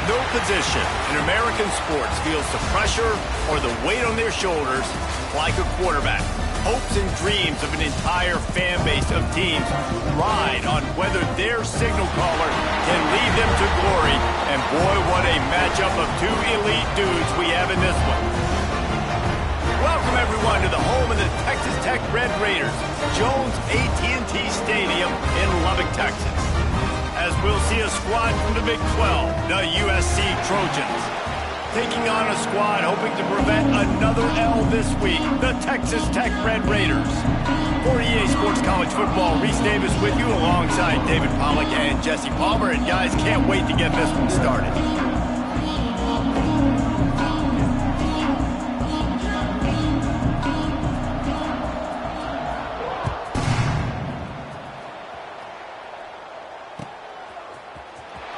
No position in American sports feels the pressure or the weight on their shoulders like a quarterback. Hopes and dreams of an entire fan base of teams ride on whether their signal caller can lead them to glory. And boy, what a matchup of two elite dudes we have in this one. Welcome, everyone, to the home of the Texas Tech Red Raiders, Jones AT&T Stadium in Lubbock, Texas. As we'll see a squad from the Big 12, the USC Trojans, taking on a squad hoping to prevent another L this week, the Texas Tech Red Raiders. For EA Sports College Football, Reese Davis with you alongside David Pollack and Jesse Palmer. And guys, can't wait to get this one started.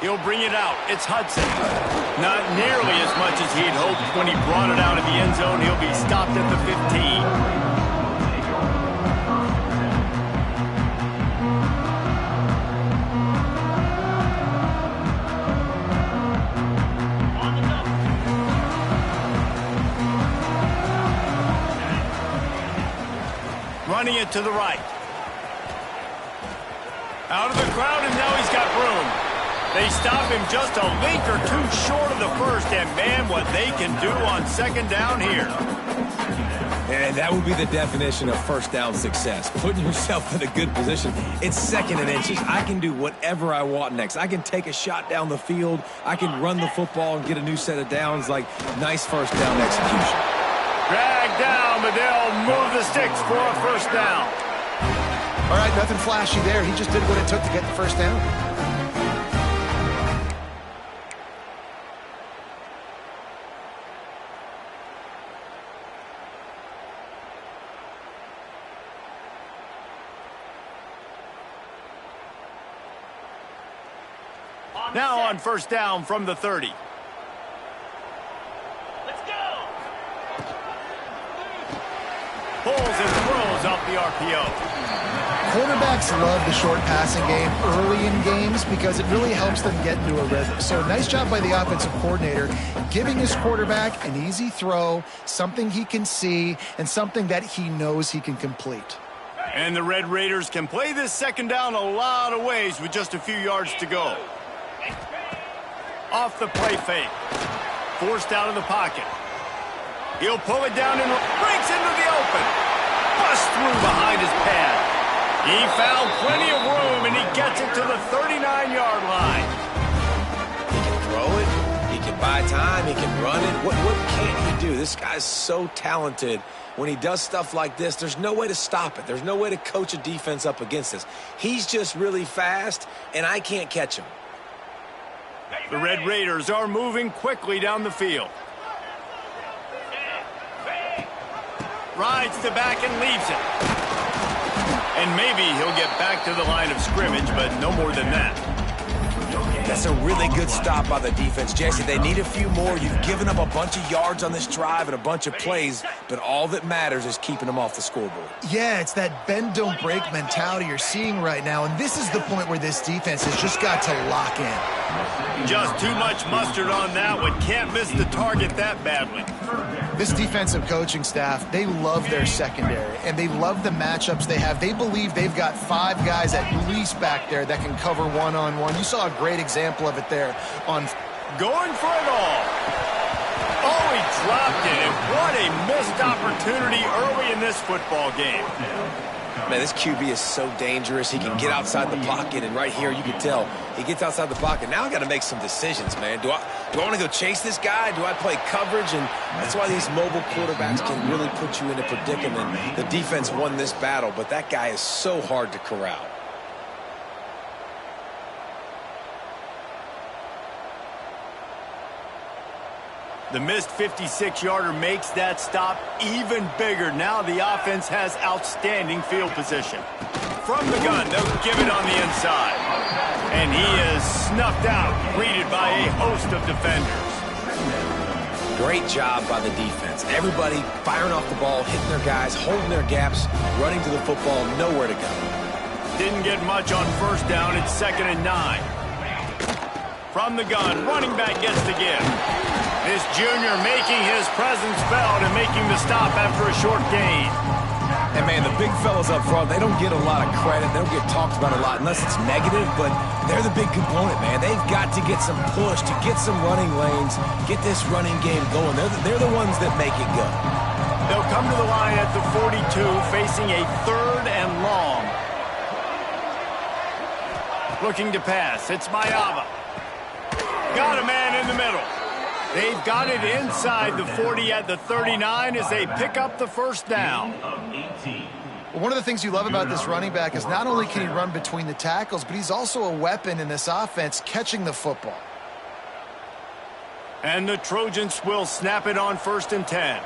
He'll bring it out. It's Hudson. Not nearly as much as he'd hoped when he brought it out of the end zone. He'll be stopped at the 15. Running it to the right. Out of the crowd, and now he's got room. They stop him just a link or two short of the first, and man, what they can do on second down here. And that would be the definition of first down success, putting yourself in a good position. It's second and inches. I can do whatever I want next. I can take a shot down the field. I can run the football and get a new set of downs. Like, nice first down execution. Drag down, but they'll move the sticks for a first down. All right, nothing flashy there. He just did what it took to get the first down. Now on first down from the 30. Let's go. Pulls and throws off the RPO. Quarterbacks love the short passing game early in games because it really helps them get into a rhythm. So nice job by the offensive coordinator giving his quarterback an easy throw, something he can see, and something that he knows he can complete. And the Red Raiders can play this second down a lot of ways with just a few yards to go. Off the play fake. Forced out of the pocket. He'll pull it down and breaks into the open. Busts through behind his pad. He found plenty of room, and he gets it to the 39-yard line. He can throw it. He can buy time. He can run it. What can't he do? This guy's so talented. When he does stuff like this, there's no way to stop it. There's no way to coach a defense up against this. He's just really fast, and I can't catch him. The Red Raiders are moving quickly down the field. Rides the back and leaves it. And maybe he'll get back to the line of scrimmage, but no more than that. That's a really good stop by the defense, Jesse. They need a few more. You've given up a bunch of yards on this drive and a bunch of plays, but all that matters is keeping them off the scoreboard. Yeah, it's that bend, don't break mentality you're seeing right now, and this is the point where this defense has just got to lock in. Just too much mustard on that one. Can't miss the target that badly. This defensive coaching staff, they love their secondary, and they love the matchups they have. They believe they've got 5 guys at least back there that can cover one-on-one. You saw a great example of it there on going for it all. Oh, he dropped it, and what a missed opportunity early in this football game. Man, this QB is so dangerous. He can get outside the pocket, and right here you can tell he gets outside the pocket. Now I got to make some decisions, man. Do I want to go chase this guy? Do I play coverage? And that's why these mobile quarterbacks can really put you in a predicament. The defense won this battle, but that guy is so hard to corral. The missed 56-yarder makes that stop even bigger. Now the offense has outstanding field position. From the gun, they'll give it on the inside. And he is snuffed out, greeted by a host of defenders. Great job by the defense. Everybody firing off the ball, hitting their guys, holding their gaps, running to the football, nowhere to go. Didn't get much on first down. It's 2nd and 9. From the gun, running back gets the give. This junior making his presence felt and making the stop after a short gain. And, man, the big fellas up front, they don't get a lot of credit. They don't get talked about a lot unless it's negative, but they're the big component, man. They've got to get some push, to get some running lanes, get this running game going. They're the ones that make it go. They'll come to the line at the 42, facing a 3rd and long. Looking to pass. It's Mayava. Got a man in the middle. They've got it inside the 40 at the 39 as they pick up the first down. Well, one of the things you love about this running back is not only can he run between the tackles, but he's also a weapon in this offense catching the football. And the Trojans will snap it on 1st and 10.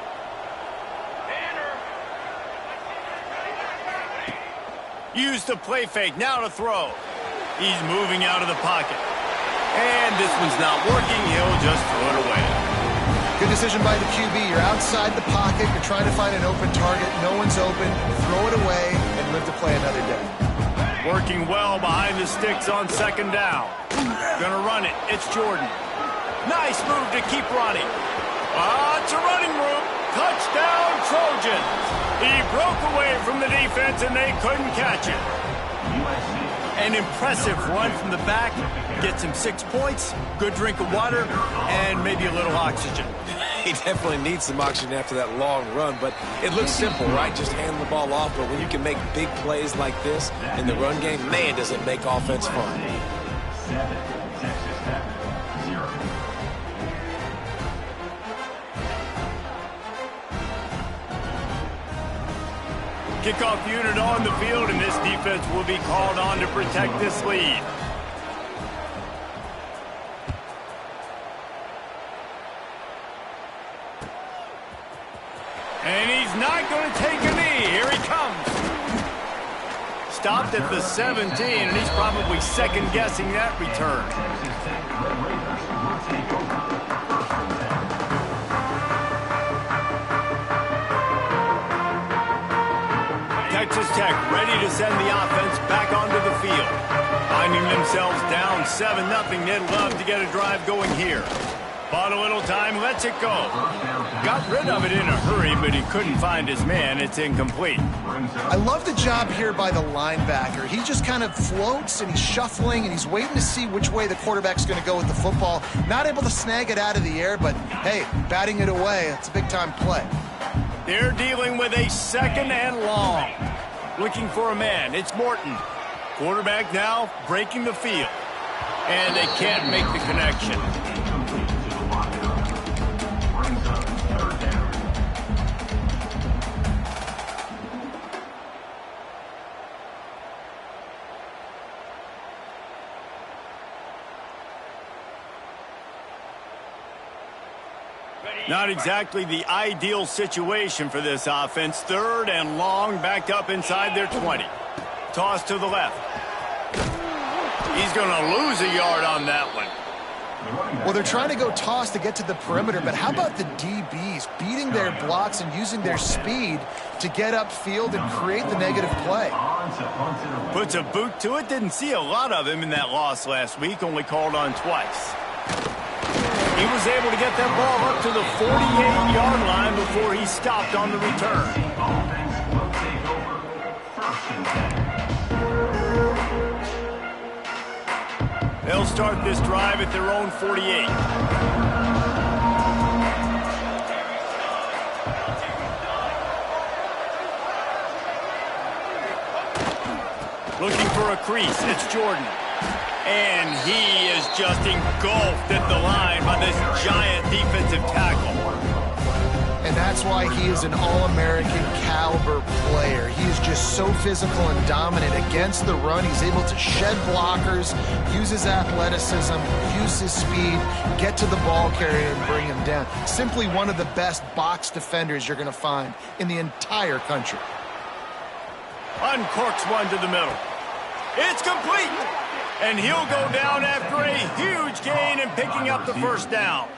Use the play fake, now to throw. He's moving out of the pocket. And this one's not working, he'll just throw it away. Good decision by the QB. You're outside the pocket, you're trying to find an open target, no one's open, throw it away, and live to play another day. Working well behind the sticks on 2nd down. Gonna run it, it's Jordan. Nice move to keep running. It's a running room. Touchdown, Trojans. He broke away from the defense and they couldn't catch it. An impressive run from the back. Gets him 6 points, good drink of water, and maybe a little oxygen. He definitely needs some oxygen after that long run, but it looks simple, right? Just hand the ball off, but when you can make big plays like this in the run game, man, does it make offense fun. 7, Texas Tech, 0. Kickoff unit on the field, and this defense will be called on to protect this lead. And he's not going to take a knee. Here he comes. Stopped at the 17, and he's probably second-guessing that return. Texas Tech ready to send the offense back onto the field. Finding themselves down 7-0, they'd love to get a drive going here. Bought a little time, lets it go. Got rid of it in a hurry, but he couldn't find his man. It's incomplete. I love the job here by the linebacker. He just kind of floats, and he's shuffling, and he's waiting to see which way the quarterback's going to go with the football. Not able to snag it out of the air, but, hey, batting it away, it's a big-time play. They're dealing with a 2nd and long. Looking for a man. It's Morton. Quarterback now breaking the field. And they can't make the connection. Not exactly the ideal situation for this offense. 3rd and long, backed up inside their 20. Toss to the left. He's going to lose a yard on that one. Well, they're trying to go toss to get to the perimeter, but how about the DBs beating their blocks and using their speed to get upfield and create the negative play? Puts a boot to it. Didn't see a lot of him in that loss last week, only called on twice. He was able to get that ball up to the 48-yard line before he stopped on the return. They'll start this drive at their own 48. Looking for a crease. It's Jordan. And he is just engulfed at the line by this giant defensive tackle. And that's why he is an All-American caliber player. He is just so physical and dominant against the run. He's able to shed blockers, use his athleticism, use his speed, get to the ball carrier and bring him down. Simply one of the best box defenders you're going to find in the entire country. Uncorks one to the middle. It's complete. And he'll go down after a huge gain and picking up the first down.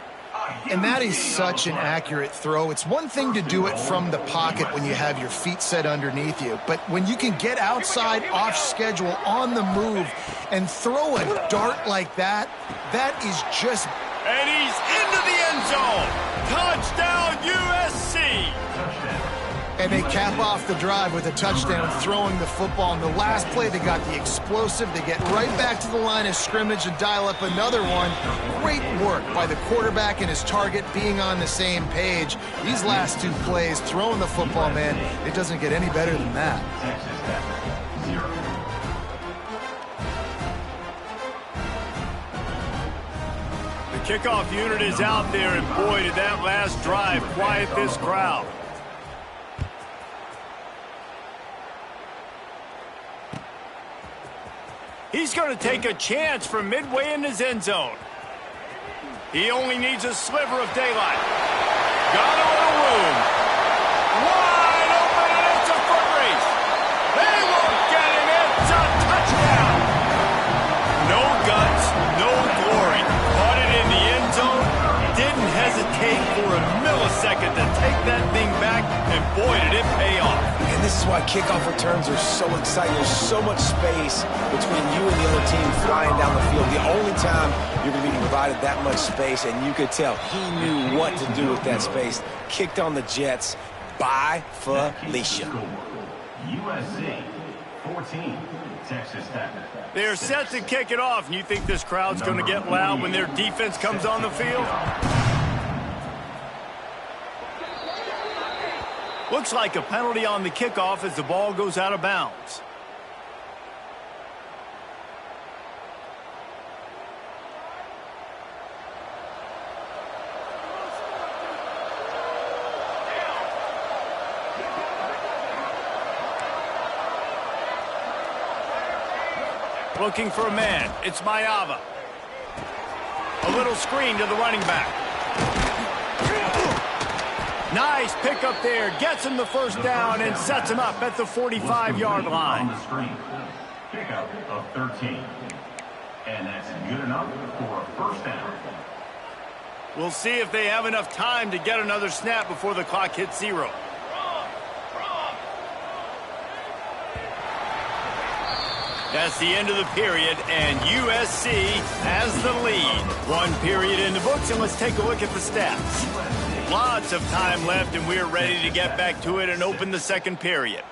And that is such an accurate throw. It's one thing to do it from the pocket when you have your feet set underneath you, but when you can get outside, off schedule, on the move, and throw a dart like that, that is just... And he's into the end zone. Touchdown, USC. And they cap off the drive with a touchdown, throwing the football. In the last play, they got the explosive. They get right back to the line of scrimmage and dial up another one. Great work by the quarterback and his target being on the same page. These last two plays, throwing the football, man, it doesn't get any better than that. Texas Tech, 0. The kickoff unit is out there, and boy, did that last drive quiet this crowd. He's going to take a chance from midway in his end zone. He only needs a sliver of daylight. Got a little room. Wide open, and it's a foot race. They won't get him. It's a touchdown. No guts, no glory. Caught it in the end zone. Didn't hesitate for a millisecond to take that thing back, and boy, did it pay off. And this is why kickoff returns are so exciting. There's so much space between you and the other team flying down the field. The only time you're going to be provided that much space, and you could tell he knew what to do with that space. Kicked on the Jets by Felicia. USC 14, Texas Tech. They're set to kick it off, and you think this crowd's going to get loud when their defense comes on the field? Looks like a penalty on the kickoff as the ball goes out of bounds. Looking for a man. It's Mayava. A little screen to the running back. Nice pick up there. Gets him the first down and sets him up at the 45-yard line. On the screen, pickup of 13. And that's good enough for a first down. We'll see if they have enough time to get another snap before the clock hits 0. That's the end of the period, and USC has the lead. One period in the books, and let's take a look at the stats. Lots of time left, and we're ready to get back to it and open the second period.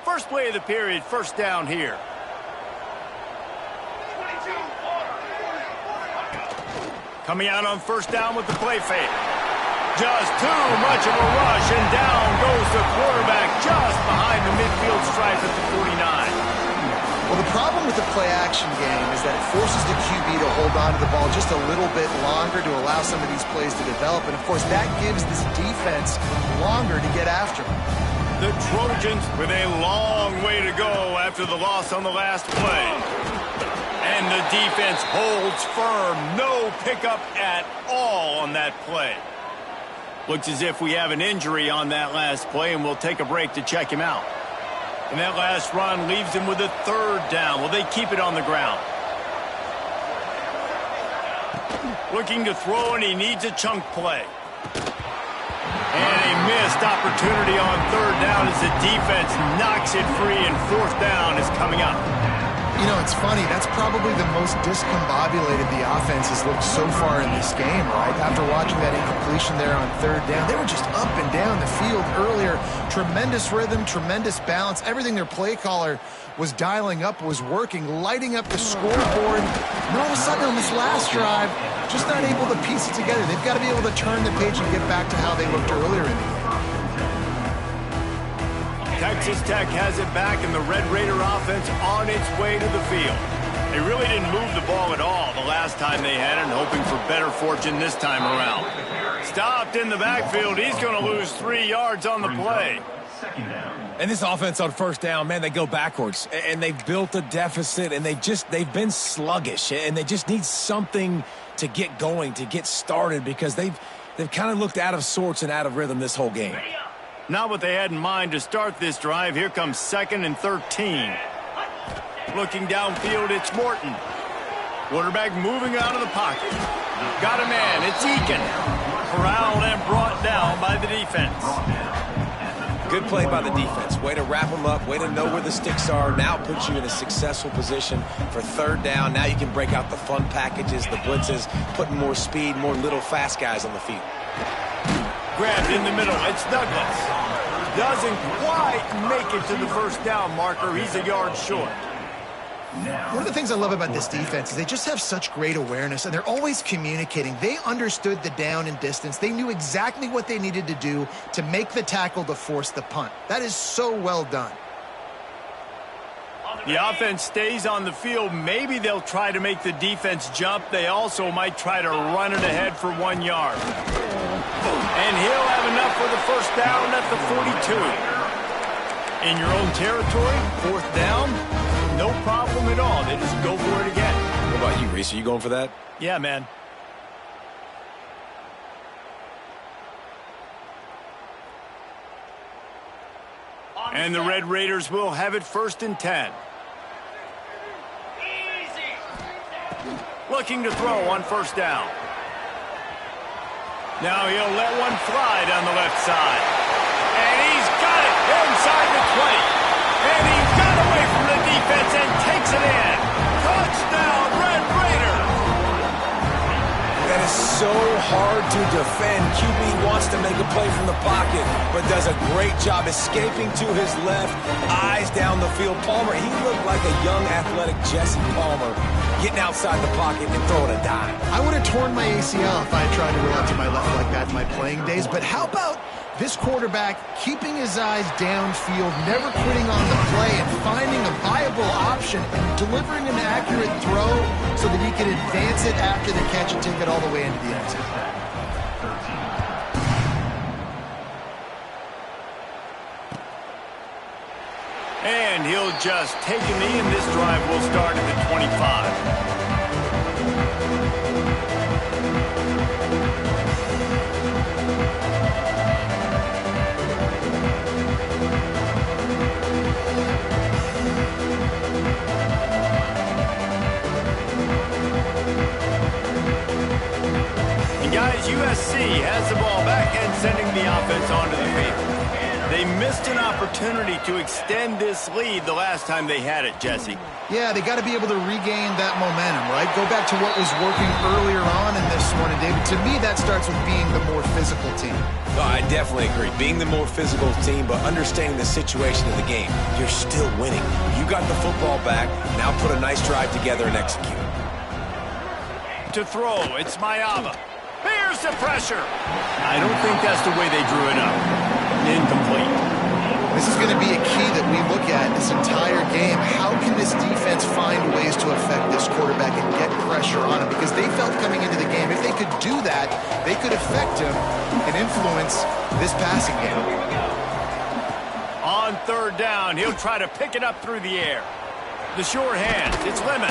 First play of the period, first down here. Coming out on first down with the play fake. Just too much of a rush, and down goes the quarterback just behind the midfield stripe at the 49. Well, the problem with the play-action game is that it forces the QB to hold on to the ball just a little bit longer to allow some of these plays to develop. And, of course, that gives this defense longer to get after them. The Trojans with a long way to go after the loss on the last play. And the defense holds firm. No pickup at all on that play. Looks as if we have an injury on that last play, and we'll take a break to check him out. And that last run leaves him with a third down. Will they keep it on the ground? Looking to throw, and he needs a chunk play. And a missed opportunity on third down as the defense knocks it free, and fourth down is coming up. You know, it's funny. That's probably the most discombobulated the offense has looked so far in this game, right? After watching that incompletion there on third down, they were just up and down the field earlier. Tremendous rhythm, tremendous balance. Everything their play caller was dialing up was working, lighting up the scoreboard. And all of a sudden on this last drive, just not able to piece it together. They've got to be able to turn the page and get back to how they looked earlier in the game. Texas Tech has it back, and the Red Raider offense on its way to the field. They really didn't move the ball at all the last time they had it, and hoping for better fortune this time around. Stopped in the backfield. He's going to lose 3 yards on the play. And this offense on first down, man, they go backwards. And they've built a deficit, and they've been sluggish. And they just need something to get going, to get started, because they've kind of looked out of sorts and out of rhythm this whole game. Not what they had in mind to start this drive. Here comes 2nd and 13. Looking downfield, it's Morton. Quarterback moving out of the pocket. Got a man, it's Eakin. Corralled and brought down by the defense. Good play by the defense. Way to wrap them up, way to know where the sticks are. Now puts you in a successful position for 3rd down. Now you can break out the fun packages, the blitzes, putting more speed, more little fast guys on the field. Grabbed in the middle, it's Douglas. Doesn't quite make it to the 1st down marker. He's a yard short. One of the things I love about this defense is they just have such great awareness, and they're always communicating. They understood the down and distance. They knew exactly what they needed to do to make the tackle to force the punt. That is so well done. The offense stays on the field. Maybe they'll try to make the defense jump. They also might try to run it ahead for 1 yard. And he'll have enough for the 1st down at the 42. In your own territory, 4th down, no problem at all. They just go for it again. What about you, Reese? Are you going for that? Yeah, man. And the Red Raiders will have it 1st and 10. Looking to throw on 1st down. Now he'll let one fly down the left side. And he's got it inside the 20. And he got away from the defense and takes it in. Touchdown, Red Raiders. That is so hard to defend. QB wants to make a play from the pocket, but does a great job escaping to his left, eyes down the field. Palmer, he looked like a young athletic Jesse Palmer, getting outside the pocket and throwing a dime. I would have torn my ACL if I had tried to roll out to my left like that in my playing days, but how about this quarterback keeping his eyes downfield, never quitting on the play, and finding a viable option and delivering an accurate throw so that he can advance it after the catch and take it all the way into the end zone. And he'll just take a knee, and this drive will start at the 25. Guys, USC has the ball back and sending the offense onto the field. They missed an opportunity to extend this lead the last time they had it, Jesse. Yeah, they got to be able to regain that momentum, right? Go back to what was working earlier on in this one. And, David, to me, that starts with being the more physical team. No, I definitely agree. Being the more physical team, but understanding the situation of the game. You're still winning. You got the football back. Now put a nice drive together and execute. To throw, it's Mayava. Here's the pressure. I don't think that's the way they drew it up. Incomplete. This is going to be a key that we look at this entire game. How can this defense find ways to affect this quarterback and get pressure on him? Because they felt coming into the game, if they could do that, they could affect him and influence this passing game. On 3rd down, he'll try to pick it up through the air. The short hand, it's Lemon.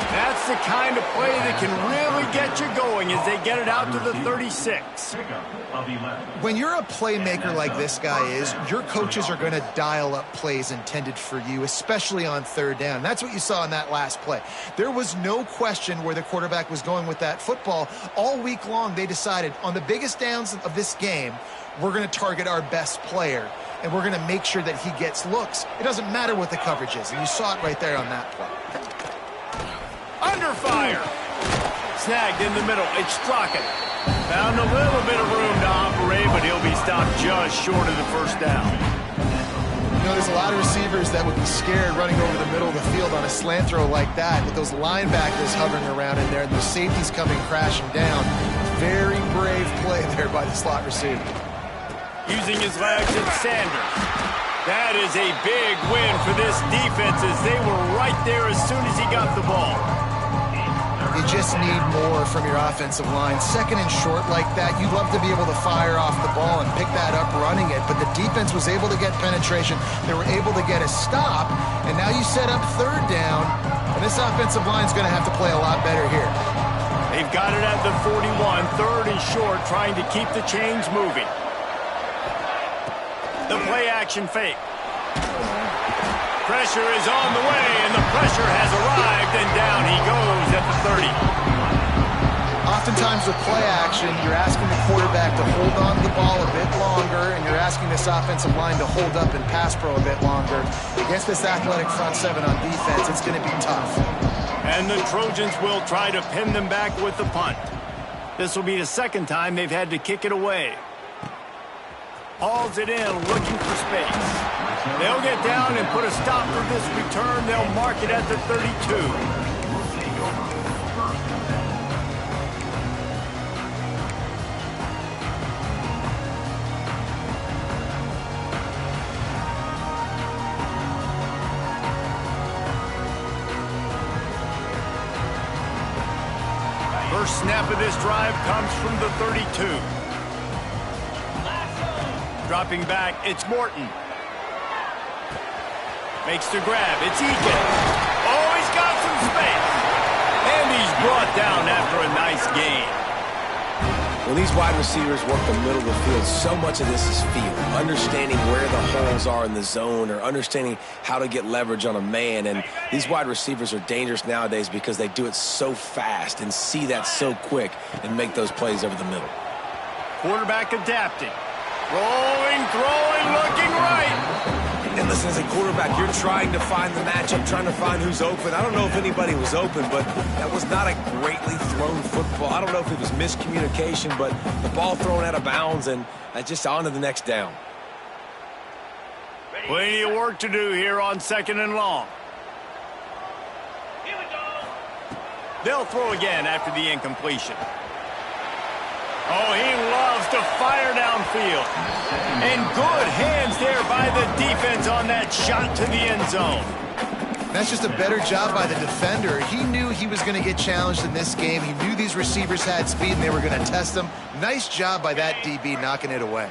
That's the kind of play that can really get you going as they get it out to the 36. When you're a playmaker like this guy is, your coaches are going to dial up plays intended for you, especially on 3rd down. That's what you saw in that last play. There was no question where the quarterback was going with that football. All week long, they decided on the biggest downs of this game, we're going to target our best player, and we're going to make sure that he gets looks. It doesn't matter what the coverage is, and you saw it right there on that play. Under fire. Snagged in the middle. It's Strachan. Found a little bit of room to operate, but he'll be stopped just short of the 1st down. You know, there's a lot of receivers that would be scared running over the middle of the field on a slant throw like that with those linebackers hovering around in there and those safeties coming crashing down. Very brave play there by the slot receiver. Using his legs, it's Sanders. That is a big win for this defense as they were right there as soon as he got the ball. You just need more from your offensive line. 2nd and short like that, you'd love to be able to fire off the ball and pick that up running it, but the defense was able to get penetration. They were able to get a stop, and now you set up 3rd down, and this offensive line is going to have to play a lot better here. They've got it at the 41, 3rd and short, trying to keep the chains moving. The play-action fake. Pressure is on the way, and the pressure has arrived, and down he goes at the 30. Oftentimes with play action, you're asking the quarterback to hold on to the ball a bit longer, and you're asking this offensive line to hold up in pass pro a bit longer. Against this athletic front seven on defense, it's going to be tough. And the Trojans will try to pin them back with the punt. This will be the second time they've had to kick it away. Hauls it in, looking for space. They'll get down and put a stop for this return. They'll mark it at the 32. First snap of this drive comes from the 32. Dropping back, it's Morton. Makes the grab, it's Eakin. Oh, he's got some space. And he's brought down after a nice gain. When these wide receivers work the middle of the field, so much of this is feel. Understanding where the holes are in the zone or understanding how to get leverage on a man. And these wide receivers are dangerous nowadays because they do it so fast and see that so quick and make those plays over the middle. Quarterback adapting. Rolling, throwing, looking right. And listen, as a quarterback, you're trying to find the matchup, trying to find who's open. I don't know if anybody was open, but that was not a greatly thrown football. I don't know if it was miscommunication, but the ball thrown out of bounds and just on to the next down. Plenty of work to do here on 2nd and long. They'll throw again after the incompletion. Oh, he loves to fire downfield. And good hands there by the defense on that shot to the end zone. That's just a better job by the defender. He knew he was going to get challenged in this game. He knew these receivers had speed and they were going to test him. Nice job by that DB knocking it away.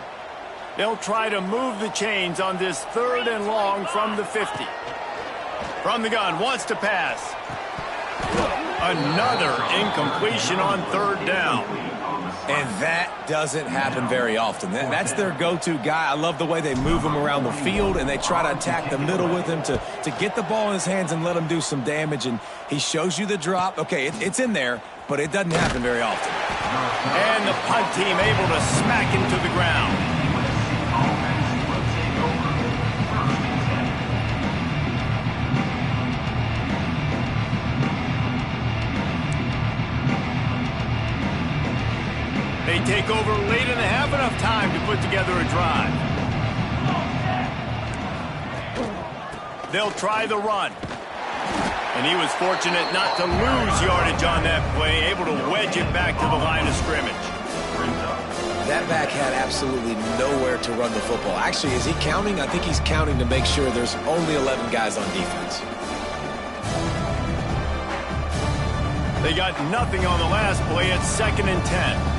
They'll try to move the chains on this 3rd and long from the 50. From the gun, wants to pass. Another incompletion on 3rd down. And that doesn't happen very often. That's their go-to guy. I love the way they move him around the field, and they try to attack the middle with him to get the ball in his hands and let him do some damage. And he shows you the drop. Okay, it's in there, but it doesn't happen very often. And the punt team able to smack him to the ground. They take over late and have enough time to put together a drive. They'll try the run. And he was fortunate not to lose yardage on that play, able to wedge it back to the line of scrimmage. That back had absolutely nowhere to run the football. Actually, is he counting? I think he's counting to make sure there's only 11 guys on defense. They got nothing on the last play. It's 2nd and 10.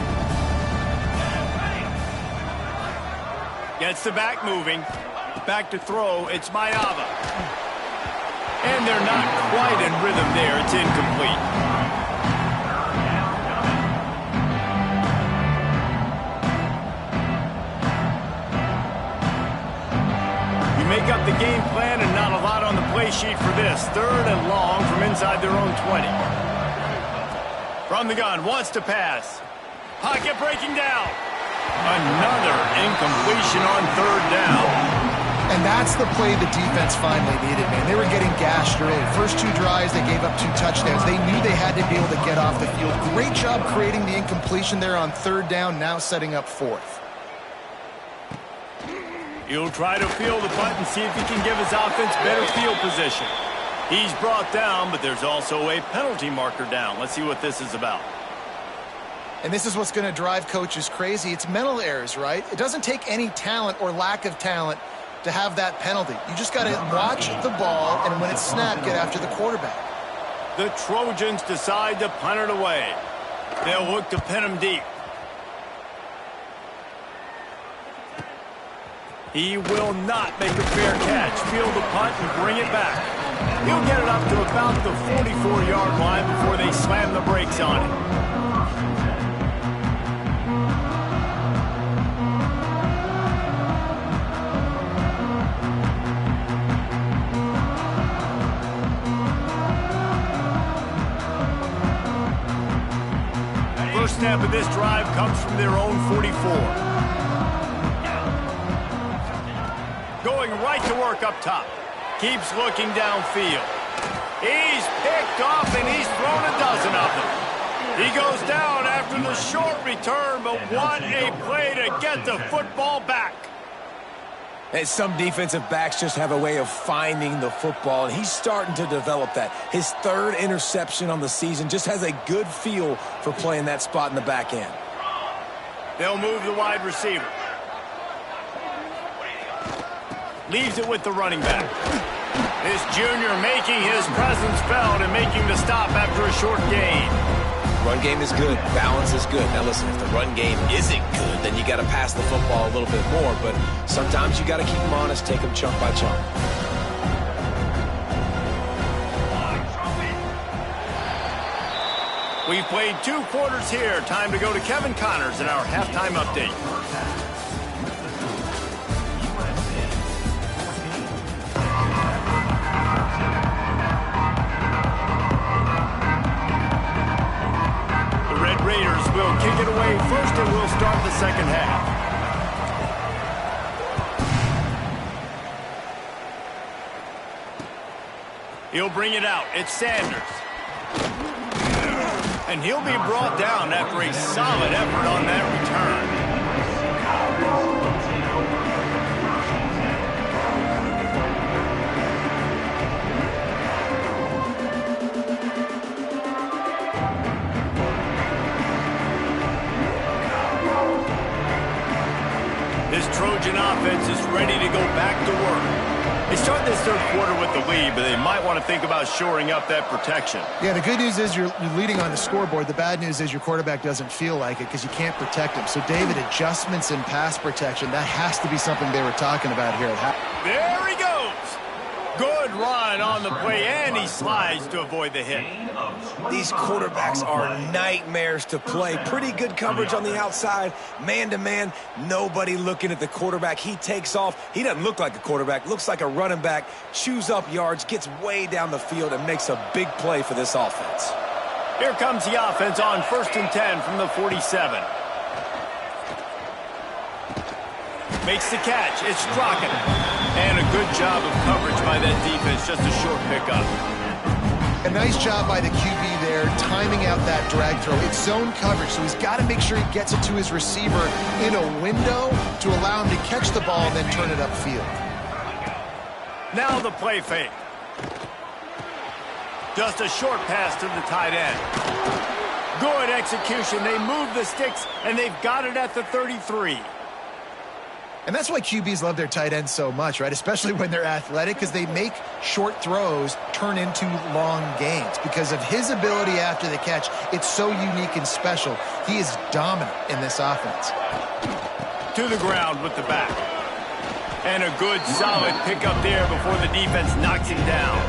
Gets the back moving. Back to throw. It's Mayava. And they're not quite in rhythm there. It's incomplete. You make up the game plan and not a lot on the play sheet for this. 3rd and long from inside their own 20. From the gun. Wants to pass. Pocket breaking down. Another incompletion on 3rd down. And that's the play the defense finally needed, man. They were getting gashed early. First 2 drives, they gave up 2 touchdowns. They knew they had to be able to get off the field. Great job creating the incompletion there on 3rd down, now setting up 4th. He'll try to field the punt and see if he can give his offense better field position. He's brought down, but there's also a penalty marker down. Let's see what this is about. And this is what's going to drive coaches crazy. It's mental errors, right? It doesn't take any talent or lack of talent to have that penalty. You just got to watch the ball, and when it's snapped, get after the quarterback. The Trojans decide to punt it away. They'll look to pin him deep. He will not make a fair catch. Field the punt and bring it back. He'll get it up to about the 44-yard line before they slam the brakes on it. step of this drive comes from their own 44. Going right to work up top. Keeps looking downfield. He's picked off and he's thrown a dozen of them. He goes down after the short return, but what a play to get the football back. And some defensive backs just have a way of finding the football, and he's starting to develop that. His third interception on the season, just has a good feel for playing that spot in the back end. They'll move the wide receiver. Leaves it with the running back. This junior making his presence felt and making the stop after a short gain. Run game is good. Balance is good. Now listen, if the run game isn't good, then you got to pass the football a little bit more. But sometimes you got to keep them honest, take them chunk by chunk. We've played 2 quarters here. Time to go to Kevin Connors in our halftime update. Raiders will kick it away first, and we'll start the second half. He'll bring it out. It's Sanders. And he'll be brought down after a solid effort on that return. This Trojan offense is ready to go back to work. They start this third quarter with the lead, but they might want to think about shoring up that protection. Yeah, the good news is you're leading on the scoreboard. The bad news is your quarterback doesn't feel like it because you can't protect him. So, David, adjustments in pass protection, that has to be something they were talking about here. There he goes. Good run on the play, and he slides to avoid the hit. These quarterbacks are nightmares to play. Pretty good coverage on the outside. Man-to-man, nobody looking at the quarterback. He takes off. He doesn't look like a quarterback. Looks like a running back. Chews up yards, gets way down the field, and makes a big play for this offense. Here comes the offense on 1st and 10 from the 47. Makes the catch. It's Strachan. And a good job of coverage by that defense. Just a short pickup. A nice job by the QB there, timing out that drag throw. It's zone coverage, so he's got to make sure he gets it to his receiver in a window to allow him to catch the ball and then turn it upfield. Now the play fake. Just a short pass to the tight end. Good execution. They move the sticks, and they've got it at the 33. And that's why QBs love their tight ends so much, right? Especially when they're athletic, because they make short throws turn into long gains. Because of his ability after the catch, it's so unique and special. He is dominant in this offense. To the ground with the back. And a good, solid pickup there before the defense knocks him down.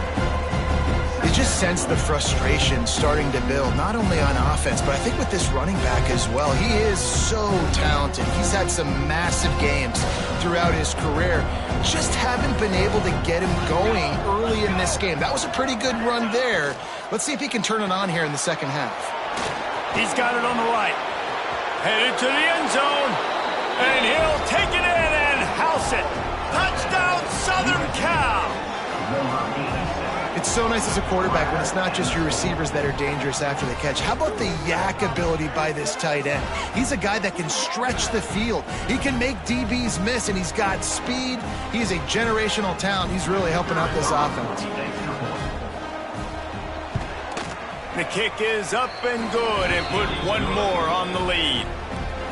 You just sense the frustration starting to build, not only on offense, but I think with this running back as well. He is so talented. He's had some massive games throughout his career. Just haven't been able to get him going early in this game. That was a pretty good run there. Let's see if he can turn it on here in the second half. He's got it on the right. Headed to the end zone. And he'll take it in and house it. Touchdown, Southern Cal. It's so nice as a quarterback when it's not just your receivers that are dangerous after the catch. How about the yak ability by this tight end? He's a guy that can stretch the field. He can make DBs miss, and he's got speed. He's a generational talent. He's really helping out this offense. The kick is up and good, and put one more on the lead.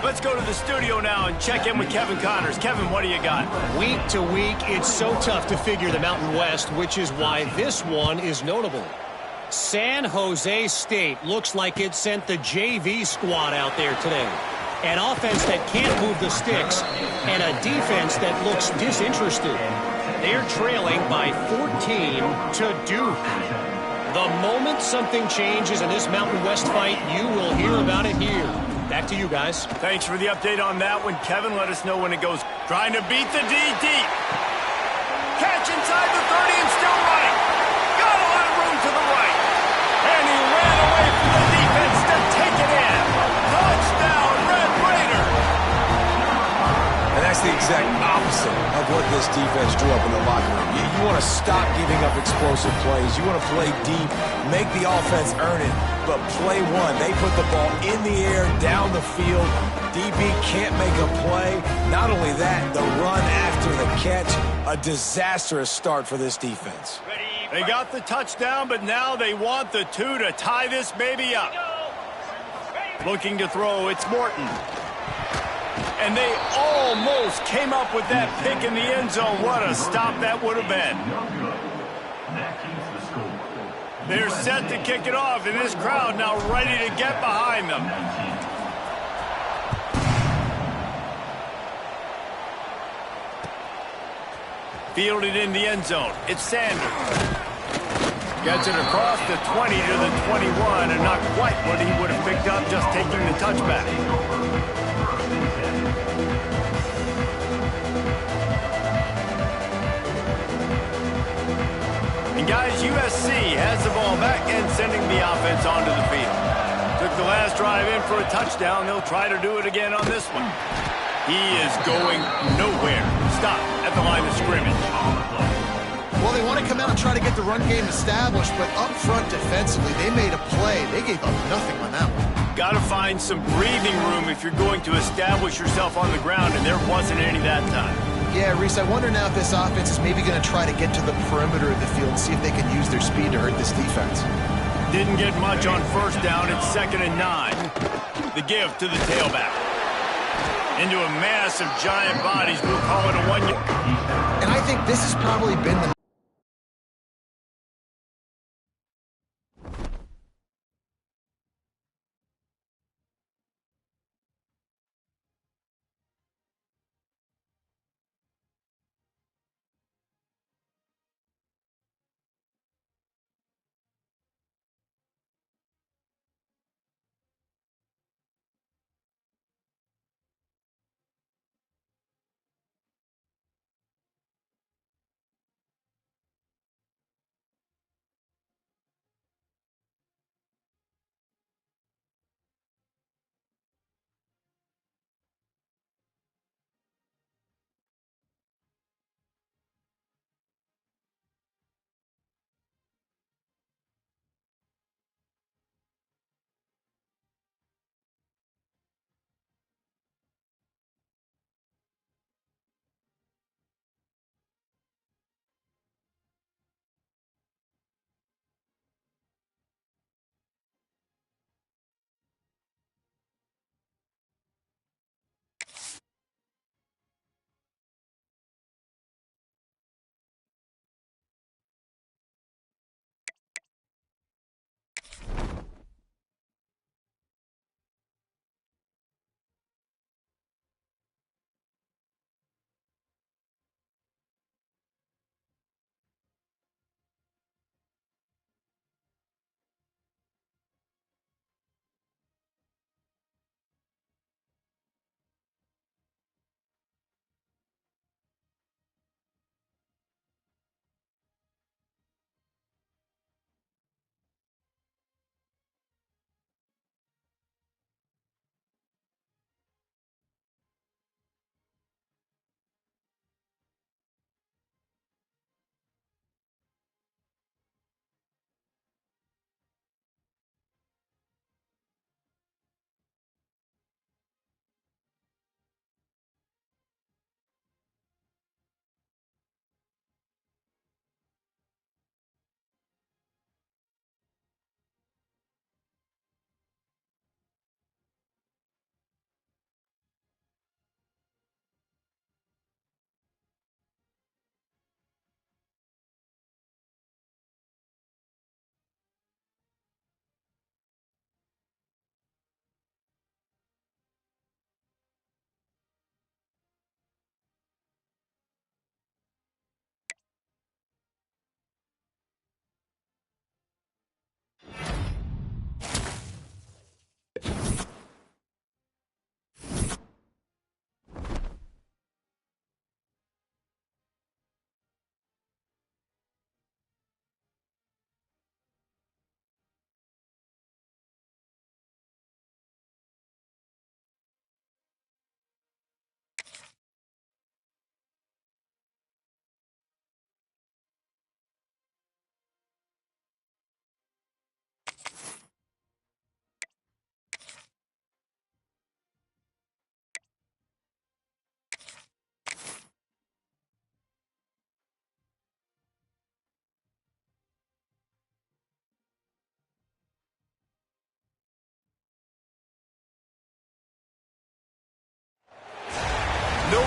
Let's go to the studio now and check in with Kevin Connors. Kevin, what do you got? Week to week, it's so tough to figure the Mountain West, which is why this one is notable. San Jose State looks like it sent the JV squad out there today. An offense that can't move the sticks and a defense that looks disinterested. They're trailing by 14 to Duke. The moment something changes in this Mountain West fight, you will hear about it here. Back to you guys. Thanks for the update on that one, Kevin. Let us know when it goes. Trying to beat the D deep. Catch inside the 30 and still running. Got a lot of room to the right. And he ran away from the defense to take it in. Touchdown! That's the exact opposite of what this defense drew up in the locker room. You want to stop giving up explosive plays. You want to play deep, make the offense earn it, but play one. They put the ball in the air, down the field. DB can't make a play. Not only that, the run after the catch, a disastrous start for this defense. They got the touchdown, but now they want the 2 to tie this baby up. Looking to throw, it's Morton. And they almost came up with that pick in the end zone. What a stop that would have been. They're set to kick it off, and this crowd now ready to get behind them. Fielded in the end zone. It's Sanders. Gets it across the 20 to the 21, and not quite what he would have picked up just taking the touchback. And guys, USC has the ball back and sending the offense onto the field. Took the last drive in for a touchdown. They'll try to do it again on this one. He is going nowhere. Stop at the line of scrimmage. Well, they want to come out and try to get the run game established, but up front defensively, they made a play. They gave up nothing on that one. Got to find some breathing room if you're going to establish yourself on the ground, and there wasn't any that time. Yeah, Reese, I wonder now if this offense is maybe going to try to get to the perimeter of the field and see if they can use their speed to hurt this defense. Didn't get much on first down. It's 2nd and 9. The give to the tailback. Into a mass of giant bodies. We'll call it a 1 yard. And I think this has probably been the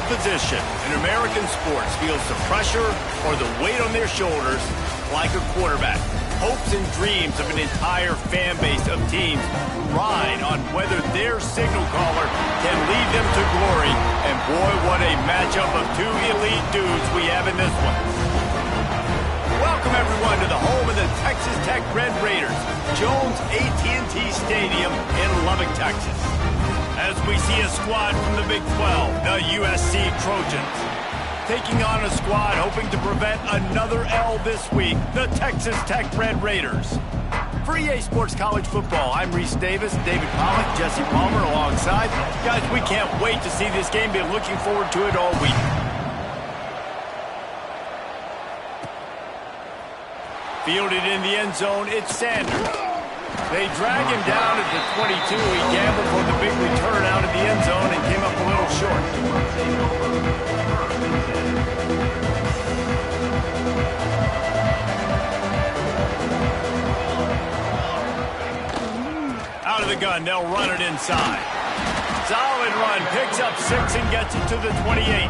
position in American sports feels the pressure or the weight on their shoulders like a quarterback. Hopes and dreams of an entire fan base of teams ride on whether their signal caller can lead them to glory. And boy, what a matchup of two elite dudes we have in this one. Welcome, everyone, to the home of the Texas Tech Red Raiders, Jones AT&T Stadium in Lubbock, Texas. As we see a squad from the Big 12, the USC Trojans, taking on a squad hoping to prevent another L this week, the Texas Tech Red Raiders. For EA Sports College Football, I'm Reese Davis, David Pollack, Jesse Palmer alongside. Guys, we can't wait to see this game. Been looking forward to it all week. Fielded in the end zone, it's Sanders. They drag him down at the 22. He gambled for the big return out of the end zone and came up a little short. Out of the gun, they'll run it inside. Solid run, picks up 6 and gets it to the 28.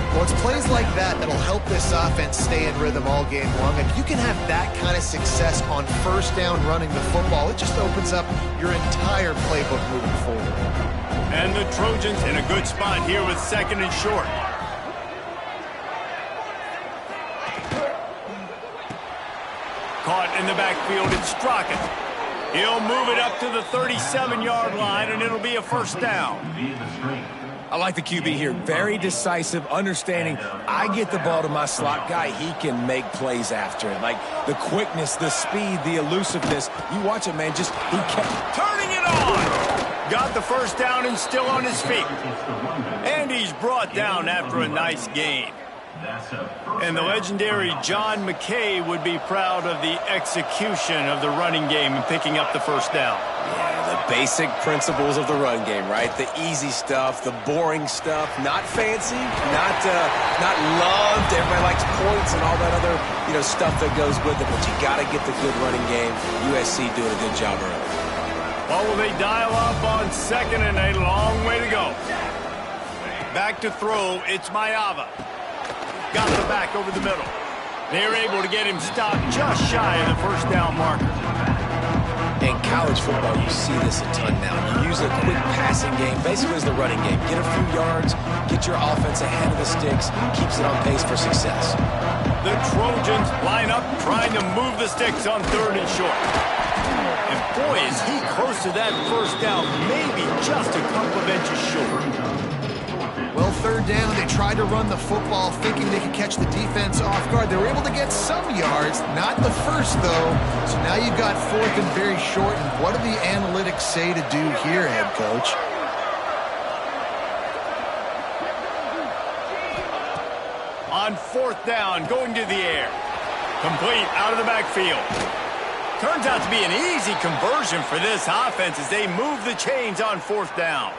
Well, it's plays like that that'll help this offense stay in rhythm all game long. If you can have that kind of success on first down running the football, it just opens up your entire playbook moving forward. And the Trojans in a good spot here with 2nd and short. Caught in the backfield, it's Strachan. He'll move it up to the 37-yard line, and it'll be a first down. I like the QB here. Very decisive, understanding I get the ball to my slot guy. He can make plays after it. Like the quickness, the speed, the elusiveness. You watch it, man. Just he kept turning it on. Got the first down and still on his feet. And he's brought down after a nice gain. And the legendary John McKay would be proud of the execution of the running game and picking up the first down. Yeah, the basic principles of the run game, right? The easy stuff, the boring stuff, not fancy, not loved. Everybody likes points and all that other, stuff that goes with it. But you got to get the good running game. USC doing a good job early. Well, will they dial up on 2nd and a long way to go? Back to throw, it's Maiava. Got the back over the middle. They're able to get him stopped just shy of the first down marker. In college football, you see this a ton now. You use a quick passing game, basically as the running game. Get a few yards, get your offense ahead of the sticks, keeps it on pace for success. The Trojans line up trying to move the sticks on 3rd and short. And boy, is he close to that first down, maybe just a couple of inches short. Well, 3rd down, they tried to run the football thinking they could catch the defense off guard. They were able to get some yards, not the first, though. So now you've got 4th and very short. And what do the analytics say to do here, head coach? On 4th down, going to the air. Complete out of the backfield. Turns out to be an easy conversion for this offense as they move the chains on 4th down.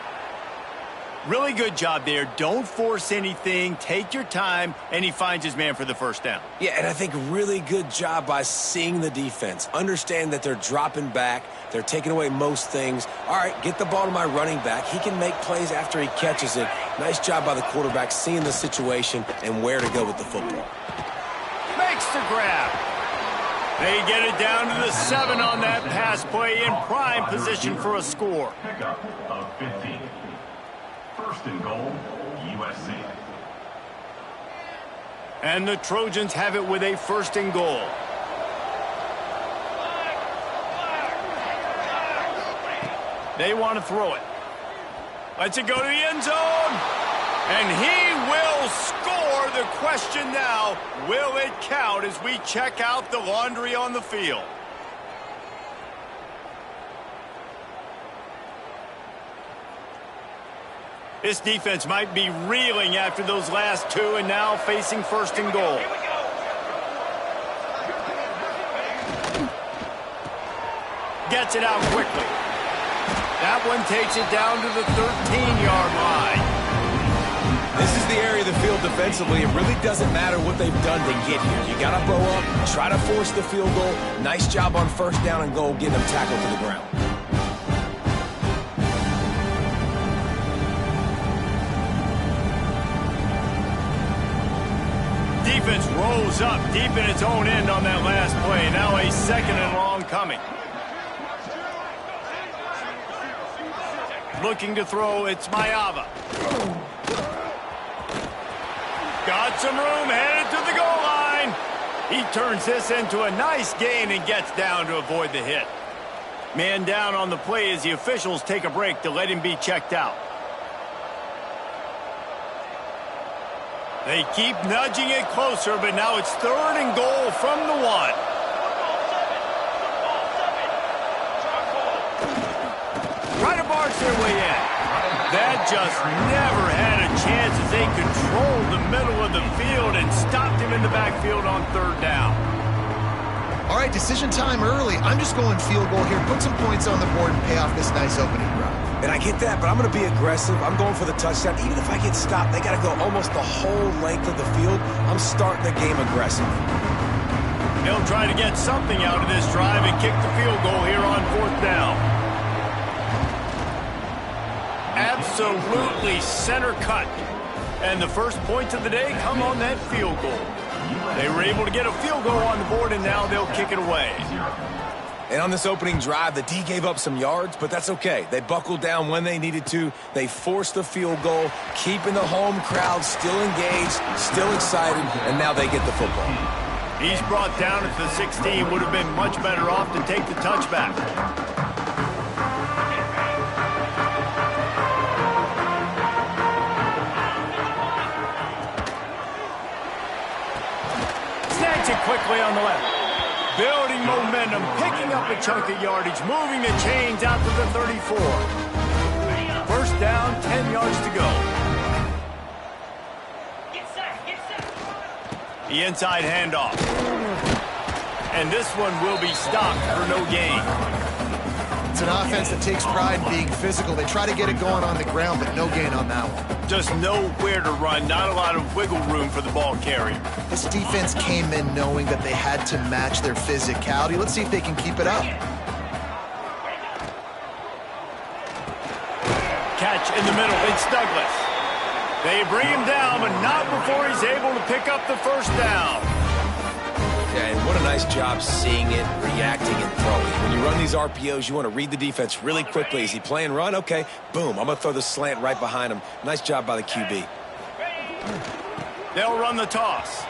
Really good job there. Don't force anything. Take your time, and he finds his man for the first down. Yeah, and I think really good job by seeing the defense. Understand that they're dropping back. They're taking away most things. All right, get the ball to my running back. He can make plays after he catches it. Nice job by the quarterback seeing the situation and where to go with the football. Makes the grab. They get it down to the 7 on that pass play in prime position for a score. Pickup of 15. 1st and goal, USC. And the Trojans have it with a 1st and goal. They want to throw it. Lets it go to the end zone. And he will score. The question now, will it count as we check out the laundry on the field? This defense might be reeling after those last 2 and now facing 1st and goal. Gets it out quickly. That one takes it down to the 13-yard line. This is the area of the field defensively. It really doesn't matter what they've done to get here. You got to bow up, try to force the field goal. Nice job on 1st down and goal, getting them tackled to the ground. defense rolls up deep in its own end on that last play. Now a 2nd and long coming. Looking to throw, it's Mayava. Got some room, headed to the goal line. He turns this into a nice gain and gets down to avoid the hit. Man down on the play as the officials take a break to let him be checked out. They keep nudging it closer, but now it's 3rd and goal from the 1. Try to barge their way in. That just never had a chance as they controlled the middle of the field and stopped him in the backfield on 3rd down. All right, decision time early. I'm just going field goal here. Put some points on the board and pay off this nice opening drive. And I get that, but I'm going to be aggressive. I'm going for the touchdown. Even if I get stopped, they got to go almost the whole length of the field. I'm starting the game aggressive. They'll try to get something out of this drive and kick the field goal here on 4th down. Absolutely center cut. And the first points of the day come on that field goal. They were able to get a field goal on the board, and now they'll kick it away. And on this opening drive, the D gave up some yards, but that's okay. They buckled down when they needed to. They forced the field goal, keeping the home crowd still engaged, still excited, and now they get the football. He's brought down at the 16. Would have been much better off to take the touchback. Snags it quickly on the left. Building momentum, picking up a chunk of yardage, moving the chains out to the 34. 1st down, 10 yards to go. The inside handoff. And this one will be stopped for no gain. It's an offense that takes pride in being physical. They try to get it going on the ground, but no gain on that one. Just nowhere to run, not a lot of wiggle room for the ball carrier. This defense came in knowing that they had to match their physicality. Let's see if they can keep it up. Catch in the middle, it's Douglas. They bring him down, but not before he's able to pick up the 1st down. Yeah, and what a nice job seeing it, reacting, and throwing. When you run these RPOs, you want to read the defense really quickly. Is he playing run? Okay, boom. I'm going to throw the slant right behind him. Nice job by the QB. They'll run the toss.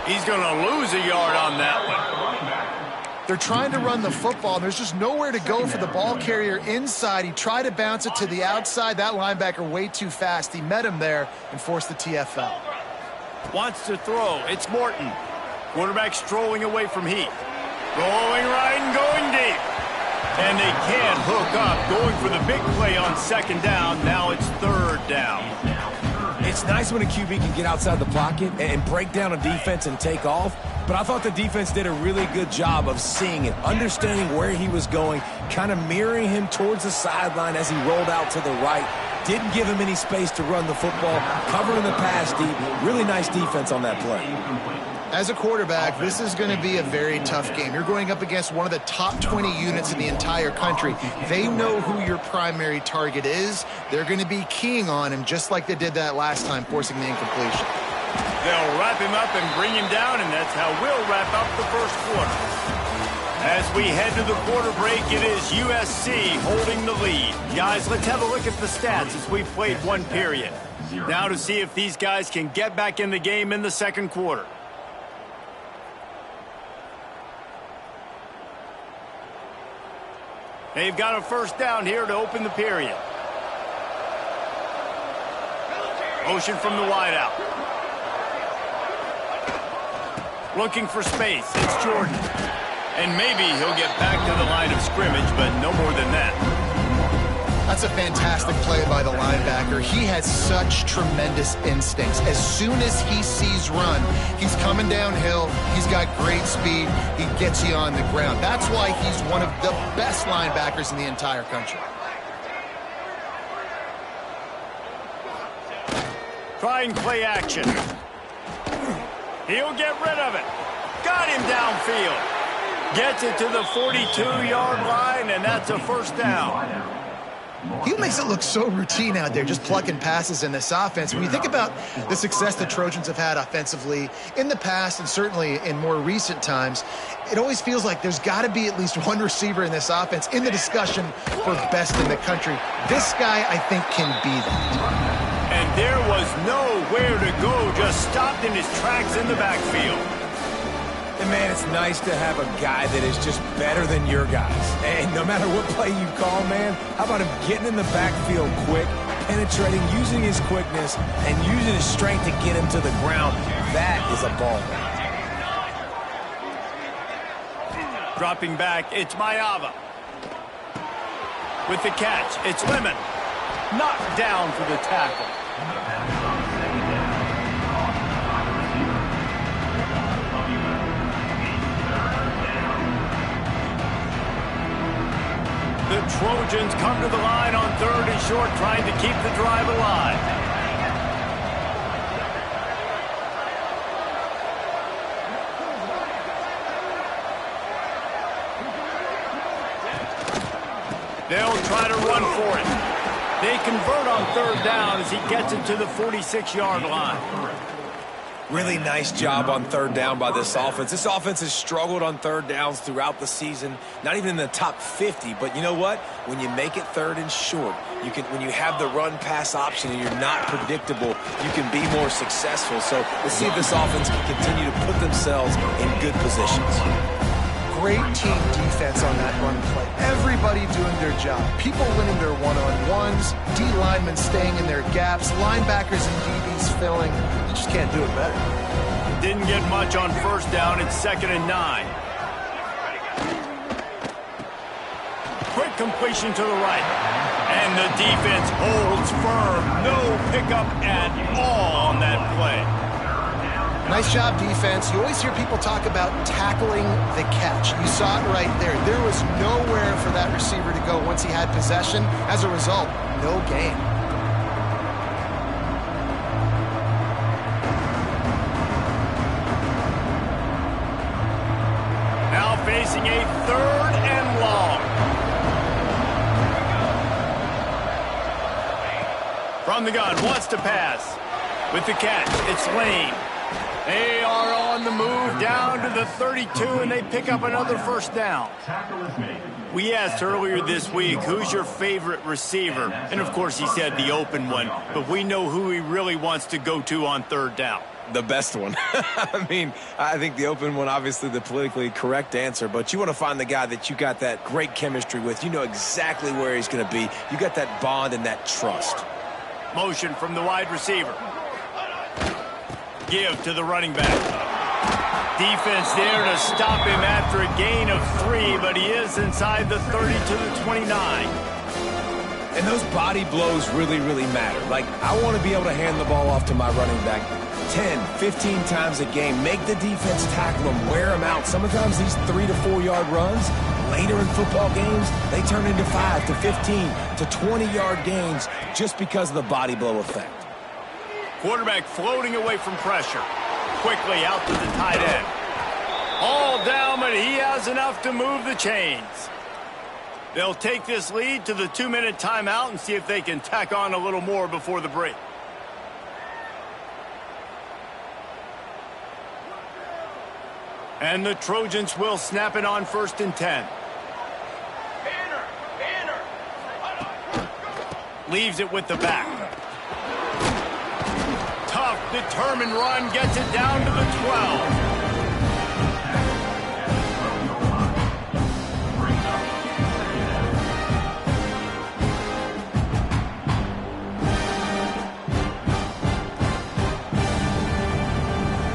He's going to lose a yard on that one. They're trying to run the football, and there's just nowhere to go for the ball carrier inside. He tried to bounce it to the outside. That linebacker way too fast. He met him there and forced the TFL. Wants to throw. It's Morton. Quarterback strolling away from Heath. Going right and going deep. And they can't hook up. Going for the big play on 2nd down. Now it's 3rd down. It's nice when a QB can get outside the pocket and break down a defense and take off. But I thought the defense did a really good job of seeing it, understanding where he was going, kind of mirroring him towards the sideline as he rolled out to the right. Didn't give him any space to run the football, covering the pass deep. Really nice defense on that play. As a quarterback, this is going to be a very tough game. You're going up against one of the top 20 units in the entire country. They know who your primary target is. They're going to be keying on him just like they did that last time, forcing the incompletion. They'll wrap him up and bring him down, and that's how we'll wrap up the 1st quarter. As we head to the quarter break, it is USC holding the lead. Guys, let's have a look at the stats as we've played one period. Now to see if these guys can get back in the game in the 2nd quarter. They've got a 1st down here to open the period. Motion from the wideout. Looking for space. It's Jordan. And maybe he'll get back to the line of scrimmage, but no more than that. That's a fantastic play by the linebacker. He has such tremendous instincts. As soon as he sees run, he's coming downhill. He's got great speed. He gets you on the ground. That's why he's one of the best linebackers in the entire country. Try and play action. He'll get rid of it. Got him downfield. Gets it to the 42-yard line, and that's a 1st down. He makes it look so routine out there, just plucking passes in this offense. When you think about the success the Trojans have had offensively in the past and certainly in more recent times, it always feels like there's got to be at least one receiver in this offense in the discussion for best in the country. This guy, I think, can be that. And there was nowhere to go, just stopped in his tracks in the backfield. And, man, it's nice to have a guy that is just better than your guys. And no matter what play you call, man, how about him getting in the backfield quick, penetrating, using his quickness, and using his strength to get him to the ground. That is a ball. Dropping back, it's Maiava. With the catch, it's Lemon. Knocked down for the tackle. The Trojans come to the line on 3rd and short, trying to keep the drive alive. They'll try to run for it. They convert on 3rd down as he gets it to the 46-yard line. Really nice job on 3rd down by this offense. This offense has struggled on 3rd downs throughout the season, not even in the top 50. But you know what? When you make it 3rd and short, when you have the run-pass option and you're not predictable, you can be more successful. So let's see if this offense can continue to put themselves in good positions. Great team defense on that run play. Everybody doing their job. People winning their one-on-ones, D linemen staying in their gaps, linebackers and DBs filling. You just can't do it better. Didn't get much on 1st down. It's 2nd and 9. Quick completion to the right. And the defense holds firm. No pickup at all on that play. Nice job, defense. You always hear people talk about tackling the catch. You saw it right there. There was nowhere for that receiver to go once he had possession. As a result, no gain. Now facing a 3rd and long. From the gun, wants to pass. With the catch, it's Lane. They are on the move down to the 32, and they pick up another 1st down. We asked earlier this week, who's your favorite receiver? And, of course, he said the open one, but we know who he really wants to go to on 3rd down. The best one. I mean, I think the open one, obviously the politically correct answer, but you want to find the guy that you got that great chemistry with. You know exactly where he's going to be. You got that bond and that trust. Motion from the wide receiver. Give to the running back. Defense there to stop him after a gain of 3, but he is inside the 30 to the 29. And those body blows really, really matter. Like, I want to be able to hand the ball off to my running back 10, 15 times a game. Make the defense tackle him, wear him out. Sometimes these 3 to 4 yard runs, later in football games, they turn into 5 to 15 to 20-yard gains just because of the body blow effect. Quarterback floating away from pressure. Quickly out to the tight end. All down, but he has enough to move the chains. They'll take this lead to the 2-minute timeout and see if they can tack on a little more before the break. And the Trojans will snap it on 1st and 10. Leaves it with the back. Tough, determined run, gets it down to the 12.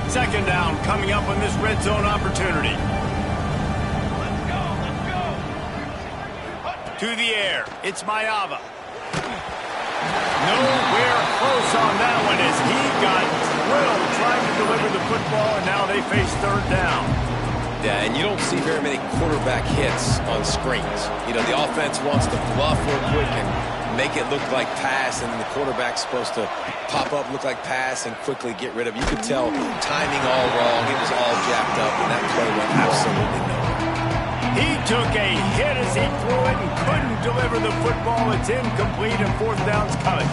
Second down coming up on this red zone opportunity. To the air, it's Maiava. Nowhere close on that one as he got drilled trying to deliver the football, and now they face 3rd down. Yeah, and you don't see very many quarterback hits on screens. You know, the offense wants to bluff real quick and make it look like pass, and the quarterback's supposed to pop up, look like pass, and quickly get rid of it. You could tell timing all wrong. It was all jacked up, and that play went absolutely nowhere. He took a hit as he threw it and couldn't deliver the football. It's incomplete and fourth down's coming.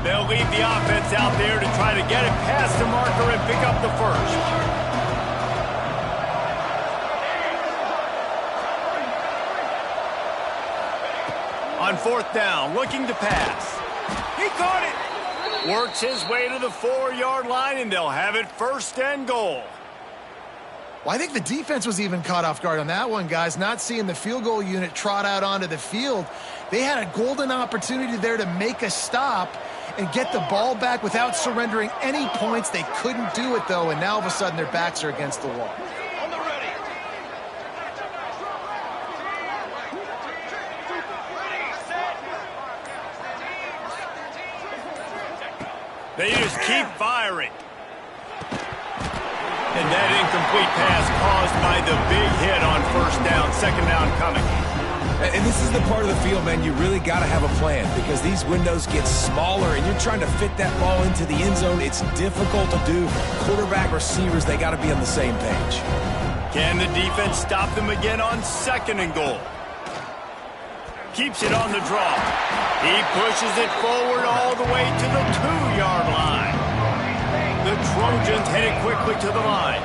They'll leave the offense out there to try to get it past the marker and pick up the first. On fourth down, looking to pass. He caught it. Works his way to the 4-yard line, and they'll have it first and goal. Well, I think the defense was even caught off guard on that one, guys. Not seeing the field goal unit trot out onto the field. They had a golden opportunity there to make a stop and get the ball back without surrendering any points. They couldn't do it, though, and now all of a sudden their backs are against the wall. They just keep firing. And that incomplete pass caused by the big hit on first down, second down coming. And this is the part of the field, man, you really got to have a plan because these windows get smaller and you're trying to fit that ball into the end zone. It's difficult to do. Quarterback, receivers, they got to be on the same page. Can the defense stop them again on second and goal? Keeps it on the draw. He pushes it forward all the way to the 2-yard line. The Trojans headed quickly to the line.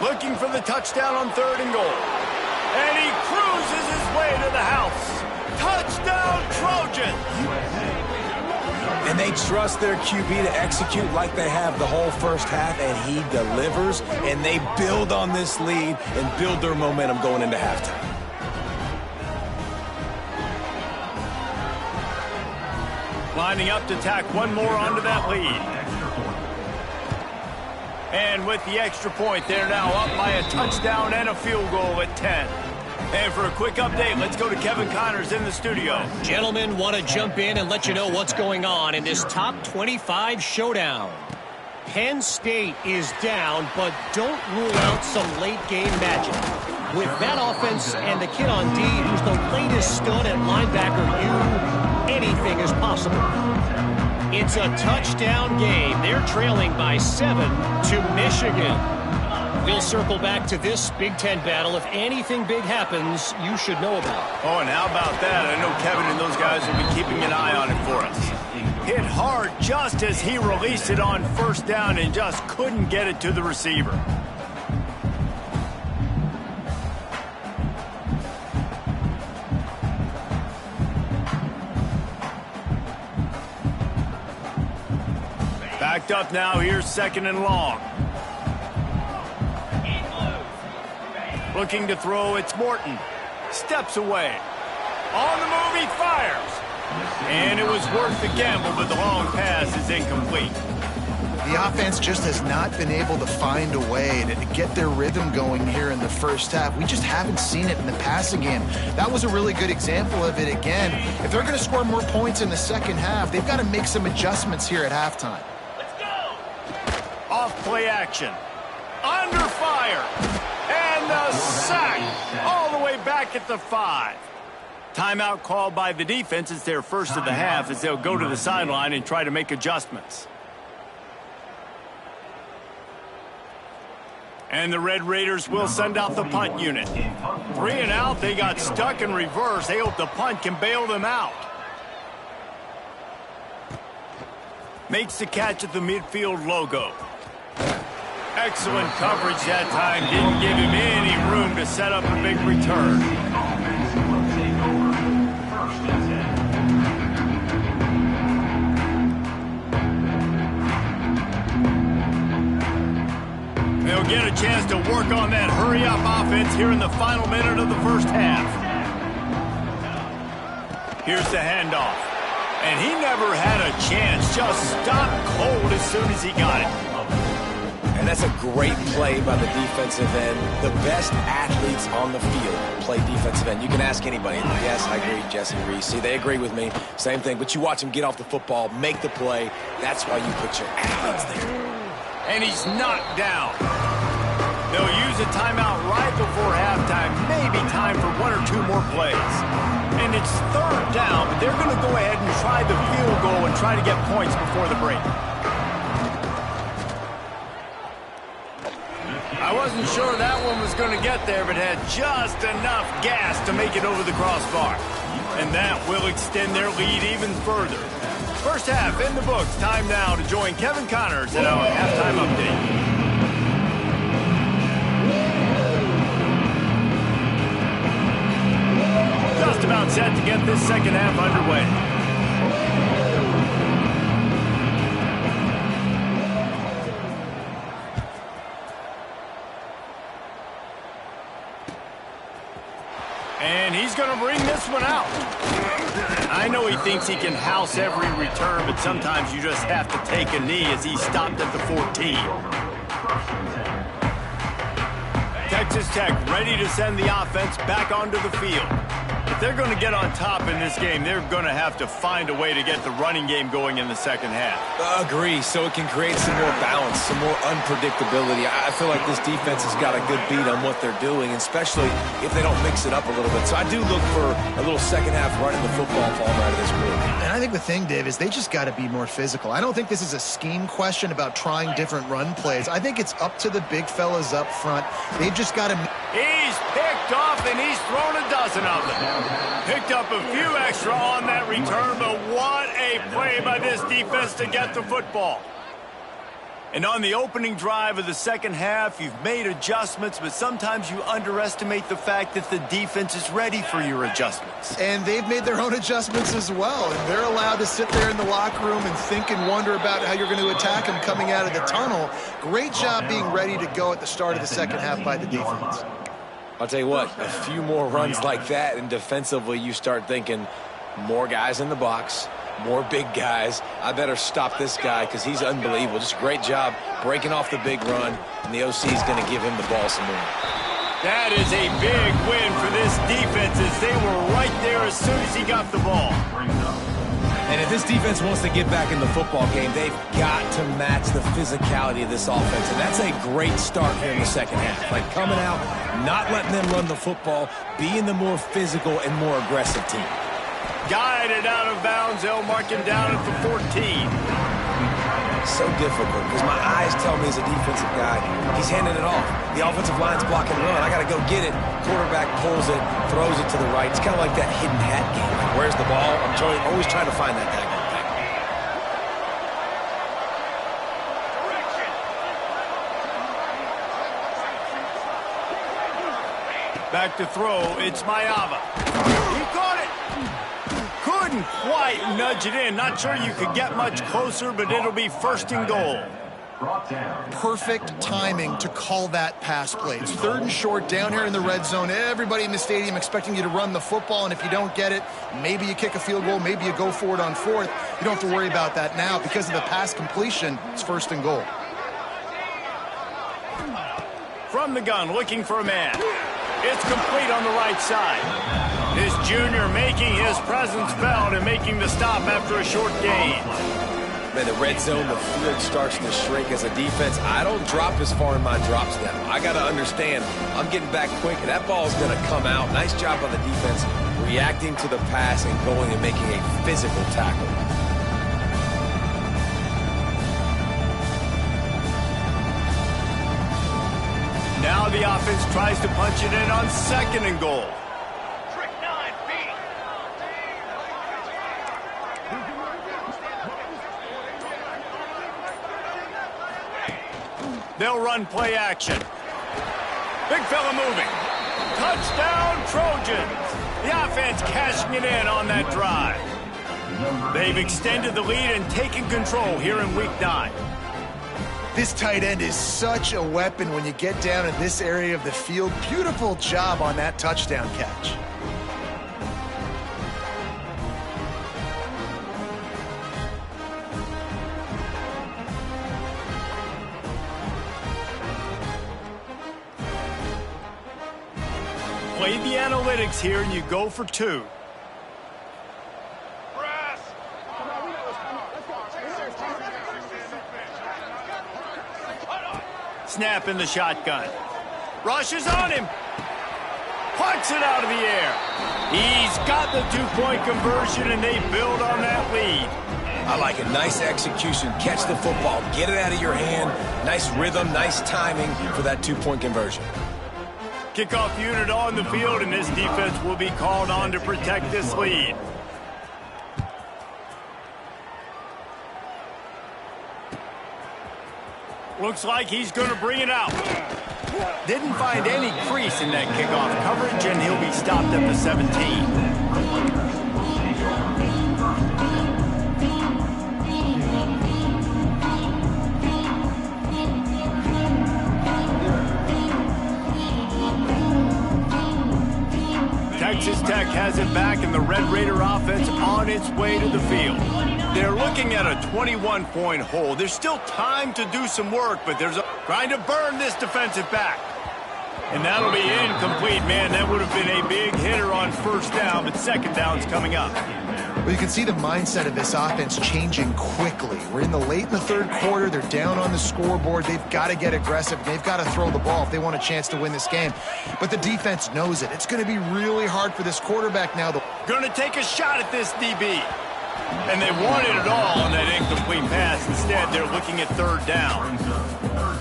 Looking for the touchdown on third and goal. And he cruises his way to the house. Touchdown, Trojans! And they trust their QB to execute like they have the whole first half, and he delivers, and they build on this lead and build their momentum going into halftime. Lining up to tack one more onto that lead. And with the extra point, they're now up by a touchdown and a field goal at 10. And for a quick update, let's go to Kevin Connors in the studio. Gentlemen, want to jump in and let you know what's going on in this top 25 showdown. Penn State is down, but don't rule out some late-game magic. With that offense and the kid on D, who's the latest stud at linebacker U, anything is possible. It's a touchdown game. They're trailing by 7 to Michigan. We'll circle back to this Big Ten battle. If anything big happens, you should know about. Oh, and how about that? I know Kevin and those guys will be keeping an eye on it for us. Hit hard just as he released it on first down and just couldn't get it to the receiver. Backed up now. Here's second and long. Looking to throw, it's Morton. Steps away. On the move, he fires. And it was worth the gamble, but the long pass is incomplete. The offense just has not been able to find a way to get their rhythm going here in the first half. We just haven't seen it in the passing game. That was a really good example of it again. If they're going to score more points in the second half, they've got to make some adjustments here at halftime. Let's go! Off play action. Under fire. And the sack all the way back at the 5. Timeout called by the defense. It's their first of the half as they'll go to the sideline and try to make adjustments. And the Red Raiders will send out the punt unit. 3 and out. They got stuck in reverse. They hope the punt can bail them out. Makes the catch at the midfield logo. Excellent coverage that time. Didn't give him any room to set up a big return. They'll get a chance to work on that hurry-up offense here in the final minute of the first half. Here's the handoff. And he never had a chance. Just stopped cold as soon as he got it. And that's a great play by the defensive end. The best athletes on the field play defensive end. You can ask anybody. Yes, I agree, Jesse Reese. See, they agree with me. Same thing. But you watch them get off the football, make the play. That's why you put your athletes there. And he's knocked down. They'll use a timeout right before halftime. Maybe time for 1 or 2 more plays. And it's 3rd down, but they're going to go ahead and try the field goal and try to get points before the break. I wasn't sure that one was going to get there, but had just enough gas to make it over the crossbar. And that will extend their lead even further. First half in the books. Time now to join Kevin Connors at our halftime update. Just about set to get this second half underway. And he's going to bring this one out. I know he thinks he can house every return, but sometimes you just have to take a knee as he stopped at the 14. Texas Tech ready to send the offense back onto the field. If they're going to get on top in this game, they're going to have to find a way to get the running game going in the second half. Agree, so it can create some more balance, some more unpredictability. I feel like this defense has got a good beat on what they're doing, especially if they don't mix it up a little bit. So I do look for a little second half running the football form out of this group. And I think the thing, Dave, is they just got to be more physical. I don't think this is a scheme question about trying different run plays. I think it's up to the big fellas up front. They've just got to... He's picked off, and he's thrown a dozen of them. Picked up a few extra on that return, but what a play by this defense to get the football. And on the opening drive of the second half, you've made adjustments, but sometimes you underestimate the fact that the defense is ready for your adjustments. And they've made their own adjustments as well. And they're allowed to sit there in the locker room and think and wonder about how you're going to attack them coming out of the tunnel. Great job being ready to go at the start of the second half by the defense. I'll tell you what, a few more runs like that, and defensively you start thinking more guys in the box, more big guys. I better stop this guy because he's unbelievable. Just a great job breaking off the big run, and the OC is going to give him the ball some more. That is a big win for this defense as they were right there as soon as he got the ball. And if this defense wants to get back in the football game, they've got to match the physicality of this offense. And that's a great start here in the second half. Like coming out, not letting them run the football, being the more physical and more aggressive team. Guided out of bounds, they'll mark him down at the 14. So difficult because my eyes tell me as a defensive guy, he's handing it off. The offensive line's blocking run. I got to go get it. Quarterback pulls it, throws it to the right. It's kind of like that hidden hat game. Like, where's the ball? I'm always trying to find that daggone thing. Back to throw, it's Mayava. He caught it. Couldn't quite nudge it in. Not sure you could get much closer, but it'll be 1st and goal. Perfect timing to call that pass play. It's 3rd and short down here in the red zone. Everybody in the stadium expecting you to run the football, and if you don't get it, maybe you kick a field goal, maybe you go for it on 4th. You don't have to worry about that now. Because of the pass completion, it's 1st and goal. From the gun, looking for a man. It's complete on the right side. This junior making his presence felt and making the stop after a short gain. Man, the red zone, the field starts to shrink as a defense. I don't drop as far in my drop step. I got to understand, I'm getting back quick, and that ball is going to come out. Nice job by the defense reacting to the pass and going and making a physical tackle. Now the offense tries to punch it in on 2nd and goal. They'll run play action. Big fella moving. Touchdown, Trojans. The offense cashing it in on that drive. They've extended the lead and taken control here in Week 9. This tight end is such a weapon when you get down in this area of the field. Beautiful job on that touchdown catch. Play the analytics here and you go for 2. snap in the shotgun. Rushes on him. Punts it out of the air. He's got the two-point conversion, and they build on that lead. I like it. Nice execution. Catch the football. Get it out of your hand. Nice rhythm, nice timing for that two-point conversion. Kickoff unit on the field, and this defense will be called on to protect this lead. Looks like he's going to bring it out. Didn't find any crease in that kickoff coverage, and he'll be stopped at the 17. Texas Tech has it back, and the Red Raider offense on its way to the field. They're looking at a 21-point hole. There's still time to do some work, but trying to burn this defensive back. And that'll be incomplete, man. That would have been a big hitter on first down, but second down's coming up. Well, you can see the mindset of this offense changing quickly. We're late in the third quarter. They're down on the scoreboard. They've got to get aggressive. They've got to throw the ball if they want a chance to win this game. But the defense knows it. It's going to be really hard for this quarterback now. Going to take a shot at this DB. And they wanted it all on that incomplete pass. Instead, they're looking at third down.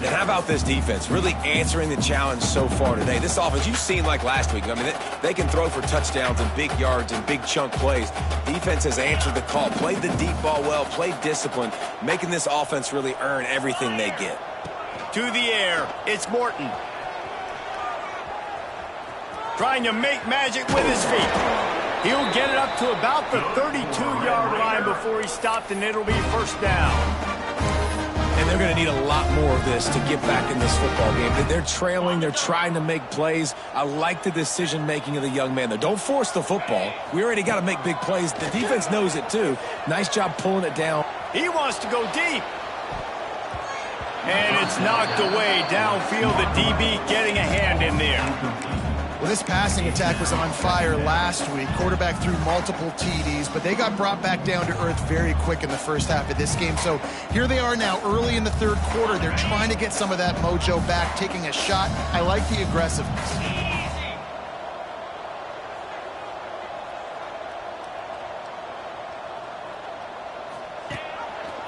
And how about this defense? Really answering the challenge so far today. This offense, you've seen like last week. I mean, they can throw for touchdowns and big yards and big chunk plays. Defense has answered the call, played the deep ball well, played discipline, making this offense really earn everything they get. To the air, it's Morton. Trying to make magic with his feet. He'll get it up to about the 32-yard line before he's stopped, and it'll be first down. And they're going to need a lot more of this to get back in this football game. They're trailing. They're trying to make plays. I like the decision-making of the young man, though. Don't force the football. We already got to make big plays. The defense knows it, too. Nice job pulling it down. He wants to go deep. And it's knocked away downfield. The DB getting a hand in there. Well, this passing attack was on fire last week. Quarterback threw multiple TDs, but they got brought back down to earth very quick in the first half of this game. So here they are now early in the third quarter. They're trying to get some of that mojo back, taking a shot. I like the aggressiveness.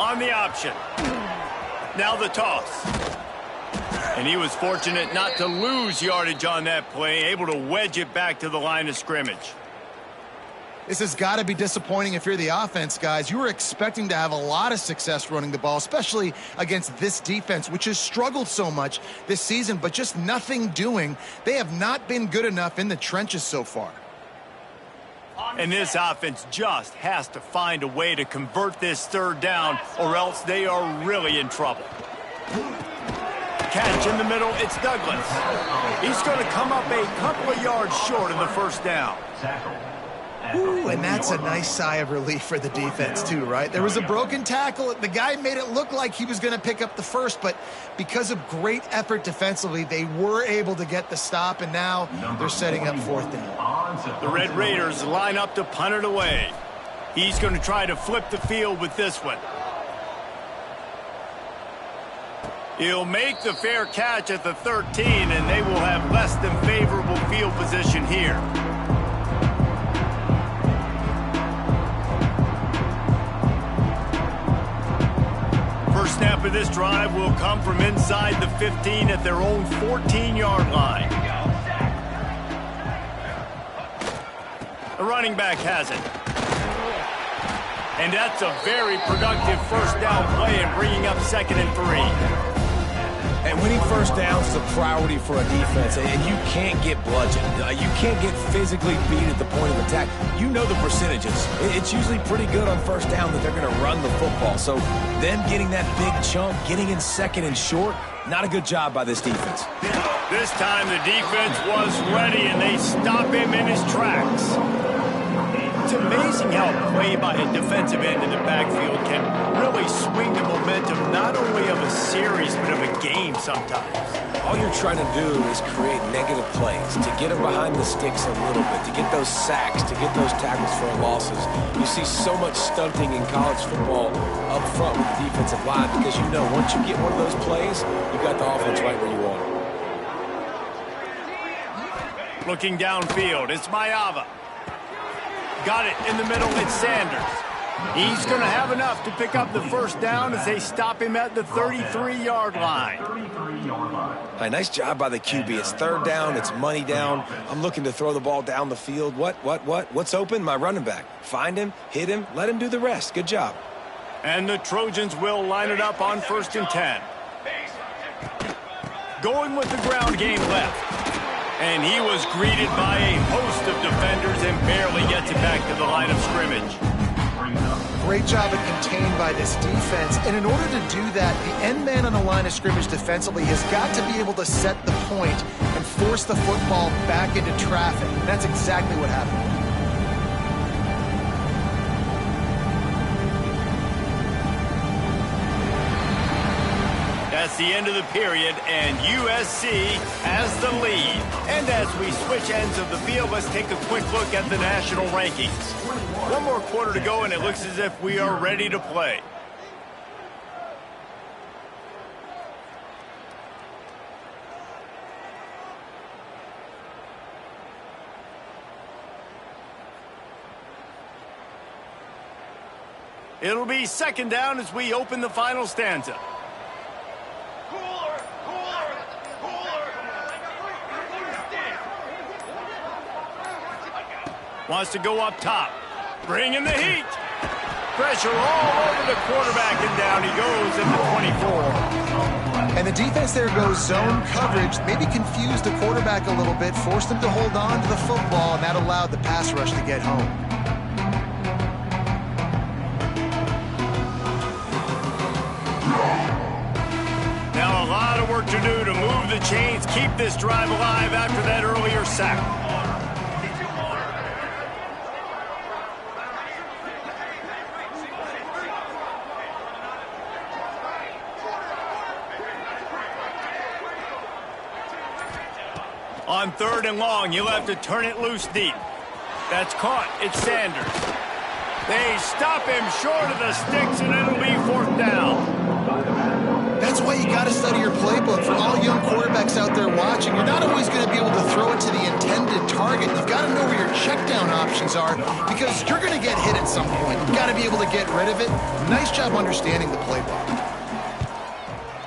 On the option. Now the toss. And he was fortunate not to lose yardage on that play, able to wedge it back to the line of scrimmage. This has got to be disappointing if you're the offense, guys. You were expecting to have a lot of success running the ball, especially against this defense, which has struggled so much this season, but just nothing doing. They have not been good enough in the trenches so far. And this offense just has to find a way to convert this third down, or else they are really in trouble. Catch in the middle, it's Douglas. He's going to come up a couple of yards short of the first down. Ooh, and that's a nice sigh of relief for the defense too, right? There was a broken tackle. The guy made it look like he was going to pick up the first, but because of great effort defensively, they were able to get the stop, and now they're setting up fourth down. The Red Raiders line up to punt it away. He's going to try to flip the field with this one. He'll make the fair catch at the 13, and they will have less than favorable field position here. First snap of this drive will come from inside the 15 at their own 14-yard line. The running back has it. And that's a very productive first down play and bringing up 2nd and 3. And winning first downs is a priority for a defense, and you can't get bludgeoned. You can't get physically beat at the point of attack. You know the percentages. It's usually pretty good on first down that they're going to run the football. So them getting that big chunk, getting in 2nd and short, not a good job by this defense. This time the defense was ready, and they stop him in his tracks. It's amazing how a play by a defensive end in the backfield can really swing the momentum not only of a series but of a game sometimes. All you're trying to do is create negative plays, to get them behind the sticks a little bit, to get those sacks, to get those tackles for losses. You see so much stunting in college football up front with the defensive line because you know once you get one of those plays, you got the offense right where you want it. Looking downfield, it's Maiava. Got it in the middle, it's Sanders. He's going to have enough to pick up the first down as they stop him at the 33-yard line. Hey, nice job by the QB. It's third down, it's money down. I'm looking to throw the ball down the field. What's open? My running back. Find him, hit him, let him do the rest. Good job. And the Trojans will line it up on 1st and 10. Going with the ground game left. And he was greeted by a host of defenders and barely gets it back to the line of scrimmage. Great job at contained by this defense. And in order to do that, the end man on the line of scrimmage defensively has got to be able to set the point and force the football back into traffic. And that's exactly what happened. That's the end of the period, and USC has the lead. And as we switch ends of the field, let's take a quick look at the national rankings. One more quarter to go, and it looks as if we are ready to play. It'll be 2nd down as we open the final stanza. Wants to go up top. Bring in the heat. Pressure all over the quarterback, and down he goes at the 24. And the defense there goes zone coverage, maybe confused the quarterback a little bit, forced him to hold on to the football, and that allowed the pass rush to get home. Now a lot of work to do to move the chains, keep this drive alive after that earlier sack. On 3rd and long, you'll have to turn it loose deep. That's caught. It's Sanders. They stop him short of the sticks, and it'll be 4th down. That's why you got to study your playbook. For all young quarterbacks out there watching, you're not always going to be able to throw it to the intended target. You've got to know where your check down options are because you're going to get hit at some point. You've got to be able to get rid of it. Nice job understanding the playbook.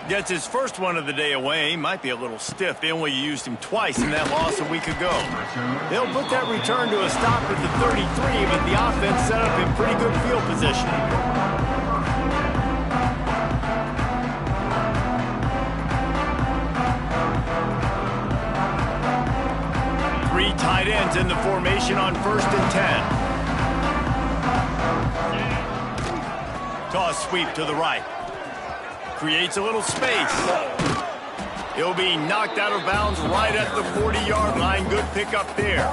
Gets his first one of the day away. Might be a little stiff. They only used him twice in that loss a week ago. They'll put that return to a stop at the 33, but the offense set up in pretty good field position. Three tight ends in the formation on 1st and 10. Toss sweep to the right. Creates a little space. He'll be knocked out of bounds right at the 40-yard line. Good pickup there.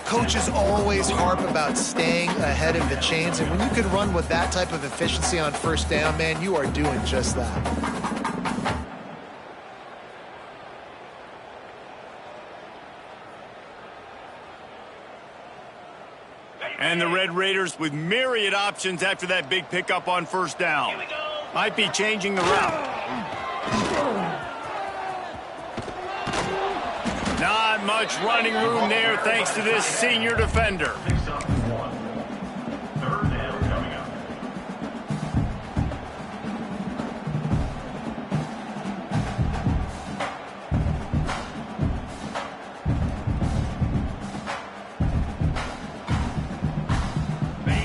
Coaches always harp about staying ahead of the chains, and when you can run with that type of efficiency on 1st down, man, you are doing just that. And the Red Raiders with myriad options after that big pickup on 1st down. Might be changing the route. Not much running room there thanks to this senior defender.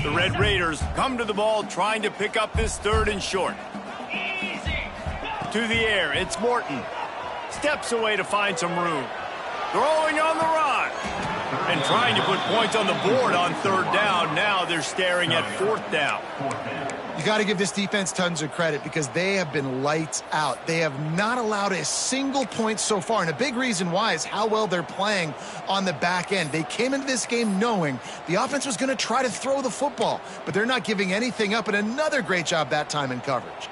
The Red Raiders come to the ball trying to pick up this 3rd and short. To the air, it's Morton. Steps away to find some room. Throwing on the run. And trying to put points on the board on 3rd down. Now they're staring at fourth down. You got to give this defense tons of credit because they have been lights out. They have not allowed a single point so far, and a big reason why is how well they're playing on the back end. They came into this game knowing the offense was going to try to throw the football, but they're not giving anything up, and another great job that time in coverage.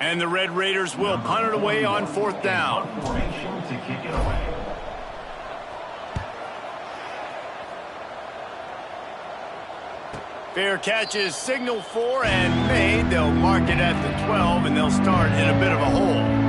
And the Red Raiders will punt it away on fourth down. To kick it away. Fair catch is signaled for and made. They'll mark it at the 12, and they'll start in a bit of a hole.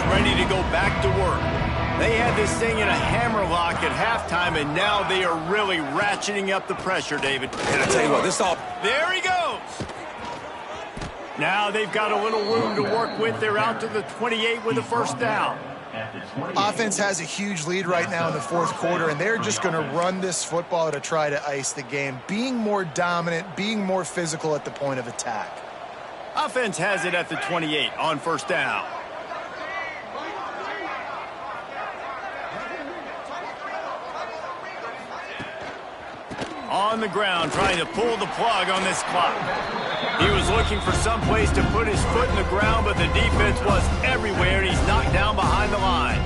Ready to go back to work. They had this thing in a hammerlock at halftime, and now they are really ratcheting up the pressure, David. And I tell you what, There he goes. Now they've got a little room to work with. They're out to the 28 with a first down. Offense has a huge lead right now in the fourth quarter, and they're just going to run this football to try to ice the game, being more dominant, being more physical at the point of attack. Offense has it at the 28 on first down. On the ground, trying to pull the plug on this clock. He was looking for some place to put his foot in the ground, but the defense was everywhere, and he's knocked down behind the line.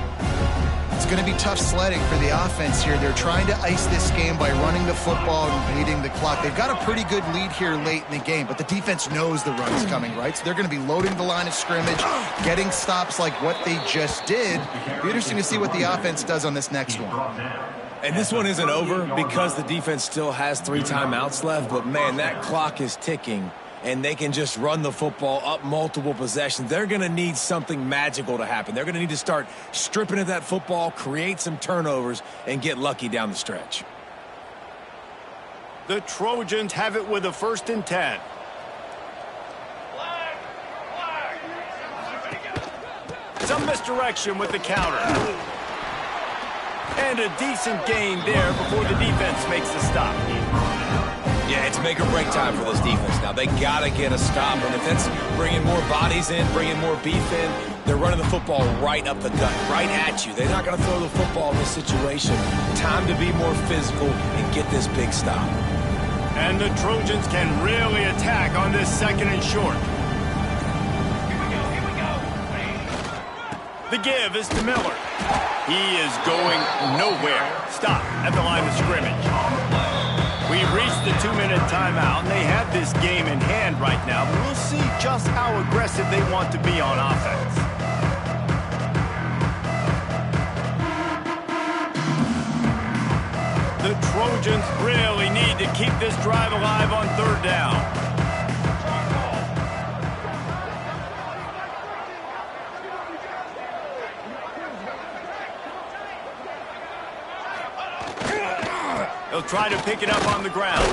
It's going to be tough sledding for the offense here. They're trying to ice this game by running the football and beating the clock. They've got a pretty good lead here late in the game, but the defense knows the run's coming, right? So they're going to be loading the line of scrimmage, getting stops like what they just did. Be interesting to see what the offense does on this next one. And this one isn't over because the defense still has 3 timeouts left, but man, that clock is ticking, and they can just run the football up multiple possessions. They're going to need something magical to happen. They're going to need to start stripping at that football, create some turnovers, and get lucky down the stretch. The Trojans have it with a 1st and 10. Some misdirection with the counter. And a decent gain there before the defense makes the stop. Yeah, it's make or break time for this defense now. They got to get a stop, and if that's bringing more bodies in, bringing more beef in, they're running the football right up the gut, right at you. They're not going to throw the football in this situation. Time to be more physical and get this big stop. And the Trojans can really attack on this 2nd and short. The give is to Miller. He is going nowhere. Stop at the line of scrimmage. We've reached the 2-minute timeout, and they have this game in hand right now, but we'll see just how aggressive they want to be on offense. The Trojans really need to keep this drive alive on 3rd down. He'll try to pick it up on the ground.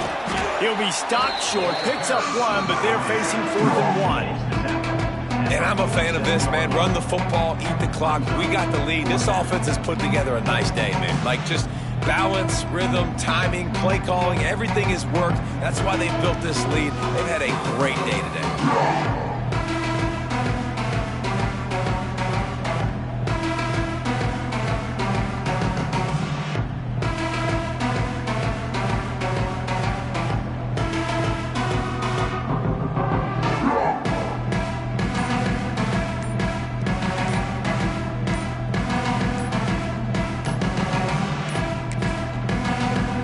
He'll be stopped short, picks up 1, but they're facing 4th and 1. And I'm a fan of this, man. Run the football, eat the clock. We got the lead. This offense has put together a nice day, man. Like just balance, rhythm, timing, play calling, everything has worked. That's why they've built this lead. They've had a great day today.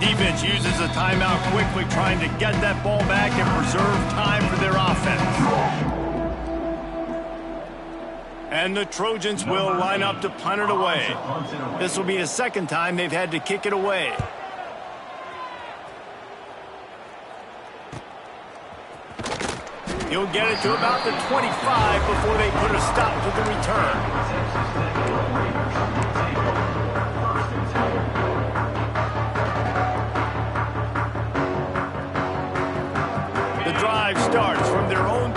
Defense uses a timeout quickly, trying to get that ball back and preserve time for their offense. And the Trojans will line up to punt it away. This will be the 2nd time they've had to kick it away. He'll get it to about the 25 before they put a stop to the return. The drive starts from their own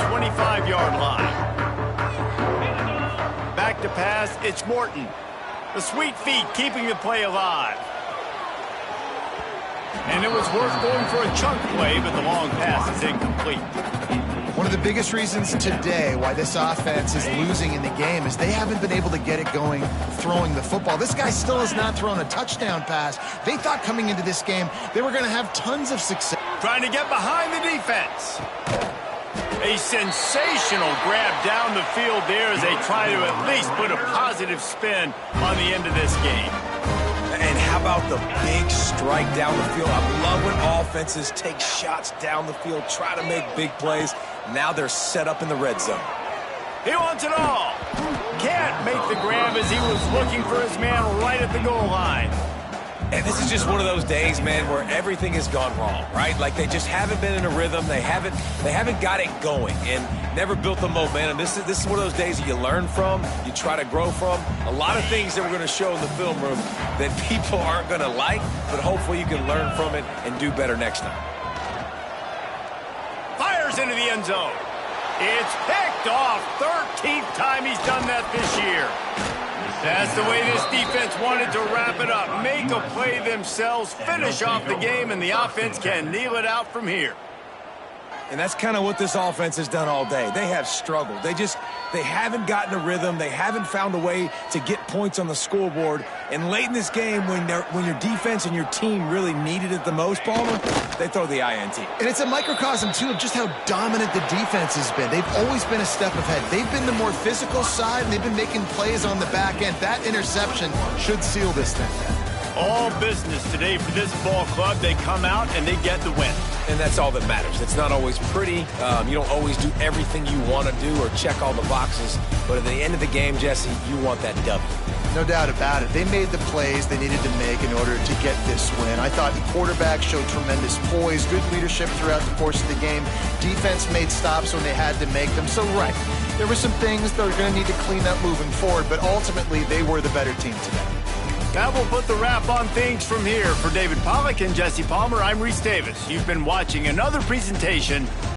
pass, it's Morton. The sweet feet keeping the play alive. And it was worth going for a chunk play, but the long pass is incomplete. One of the biggest reasons today why this offense is losing in the game is they haven't been able to get it going throwing the football. This guy still has not thrown a touchdown pass. They thought coming into this game they were going to have tons of success. Trying to get behind the defense. A sensational grab down the field there as they try to at least put a positive spin on the end of this game. And how about the big strike down the field? I love when offenses take shots down the field, try to make big plays. Now they're set up in the red zone. He wants it all. Can't make the grab as he was looking for his man right at the goal line. And this is just one of those days, man, where everything has gone wrong, right? Like they just haven't been in a rhythm. They haven't got it going and never built the momentum. This is one of those days that you learn from, you try to grow from. A lot of things that we're going to show in the film room that people aren't going to like, but hopefully you can learn from it and do better next time. Fires into the end zone. It's picked off. 13th time he's done that this year. That's the way this defense wanted to wrap it up. Make a play themselves, finish off the game, and the offense can kneel it out from here. And that's kind of what this offense has done all day. They have struggled. They haven't gotten a rhythm. They haven't found a way to get points on the scoreboard. And late in this game, when your defense and your team really needed it the most, Palmer, they throw the INT. And it's a microcosm, too, of just how dominant the defense has been. They've always been a step ahead. They've been the more physical side, and they've been making plays on the back end. That interception should seal this thing. All business today for this ball club. They come out and they get the win. And that's all that matters. It's not always pretty. You don't always do everything you want to do or check all the boxes. But at the end of the game, Jesse, you want that W. No doubt about it. They made the plays they needed to make in order to get this win. I thought the quarterback showed tremendous poise, good leadership throughout the course of the game. Defense made stops when they had to make them. So, right, there were some things they're going to need to clean up moving forward, but ultimately they were the better team today. That will put the wrap on things from here. For David Pollack and Jesse Palmer, I'm Reese Davis. You've been watching another presentation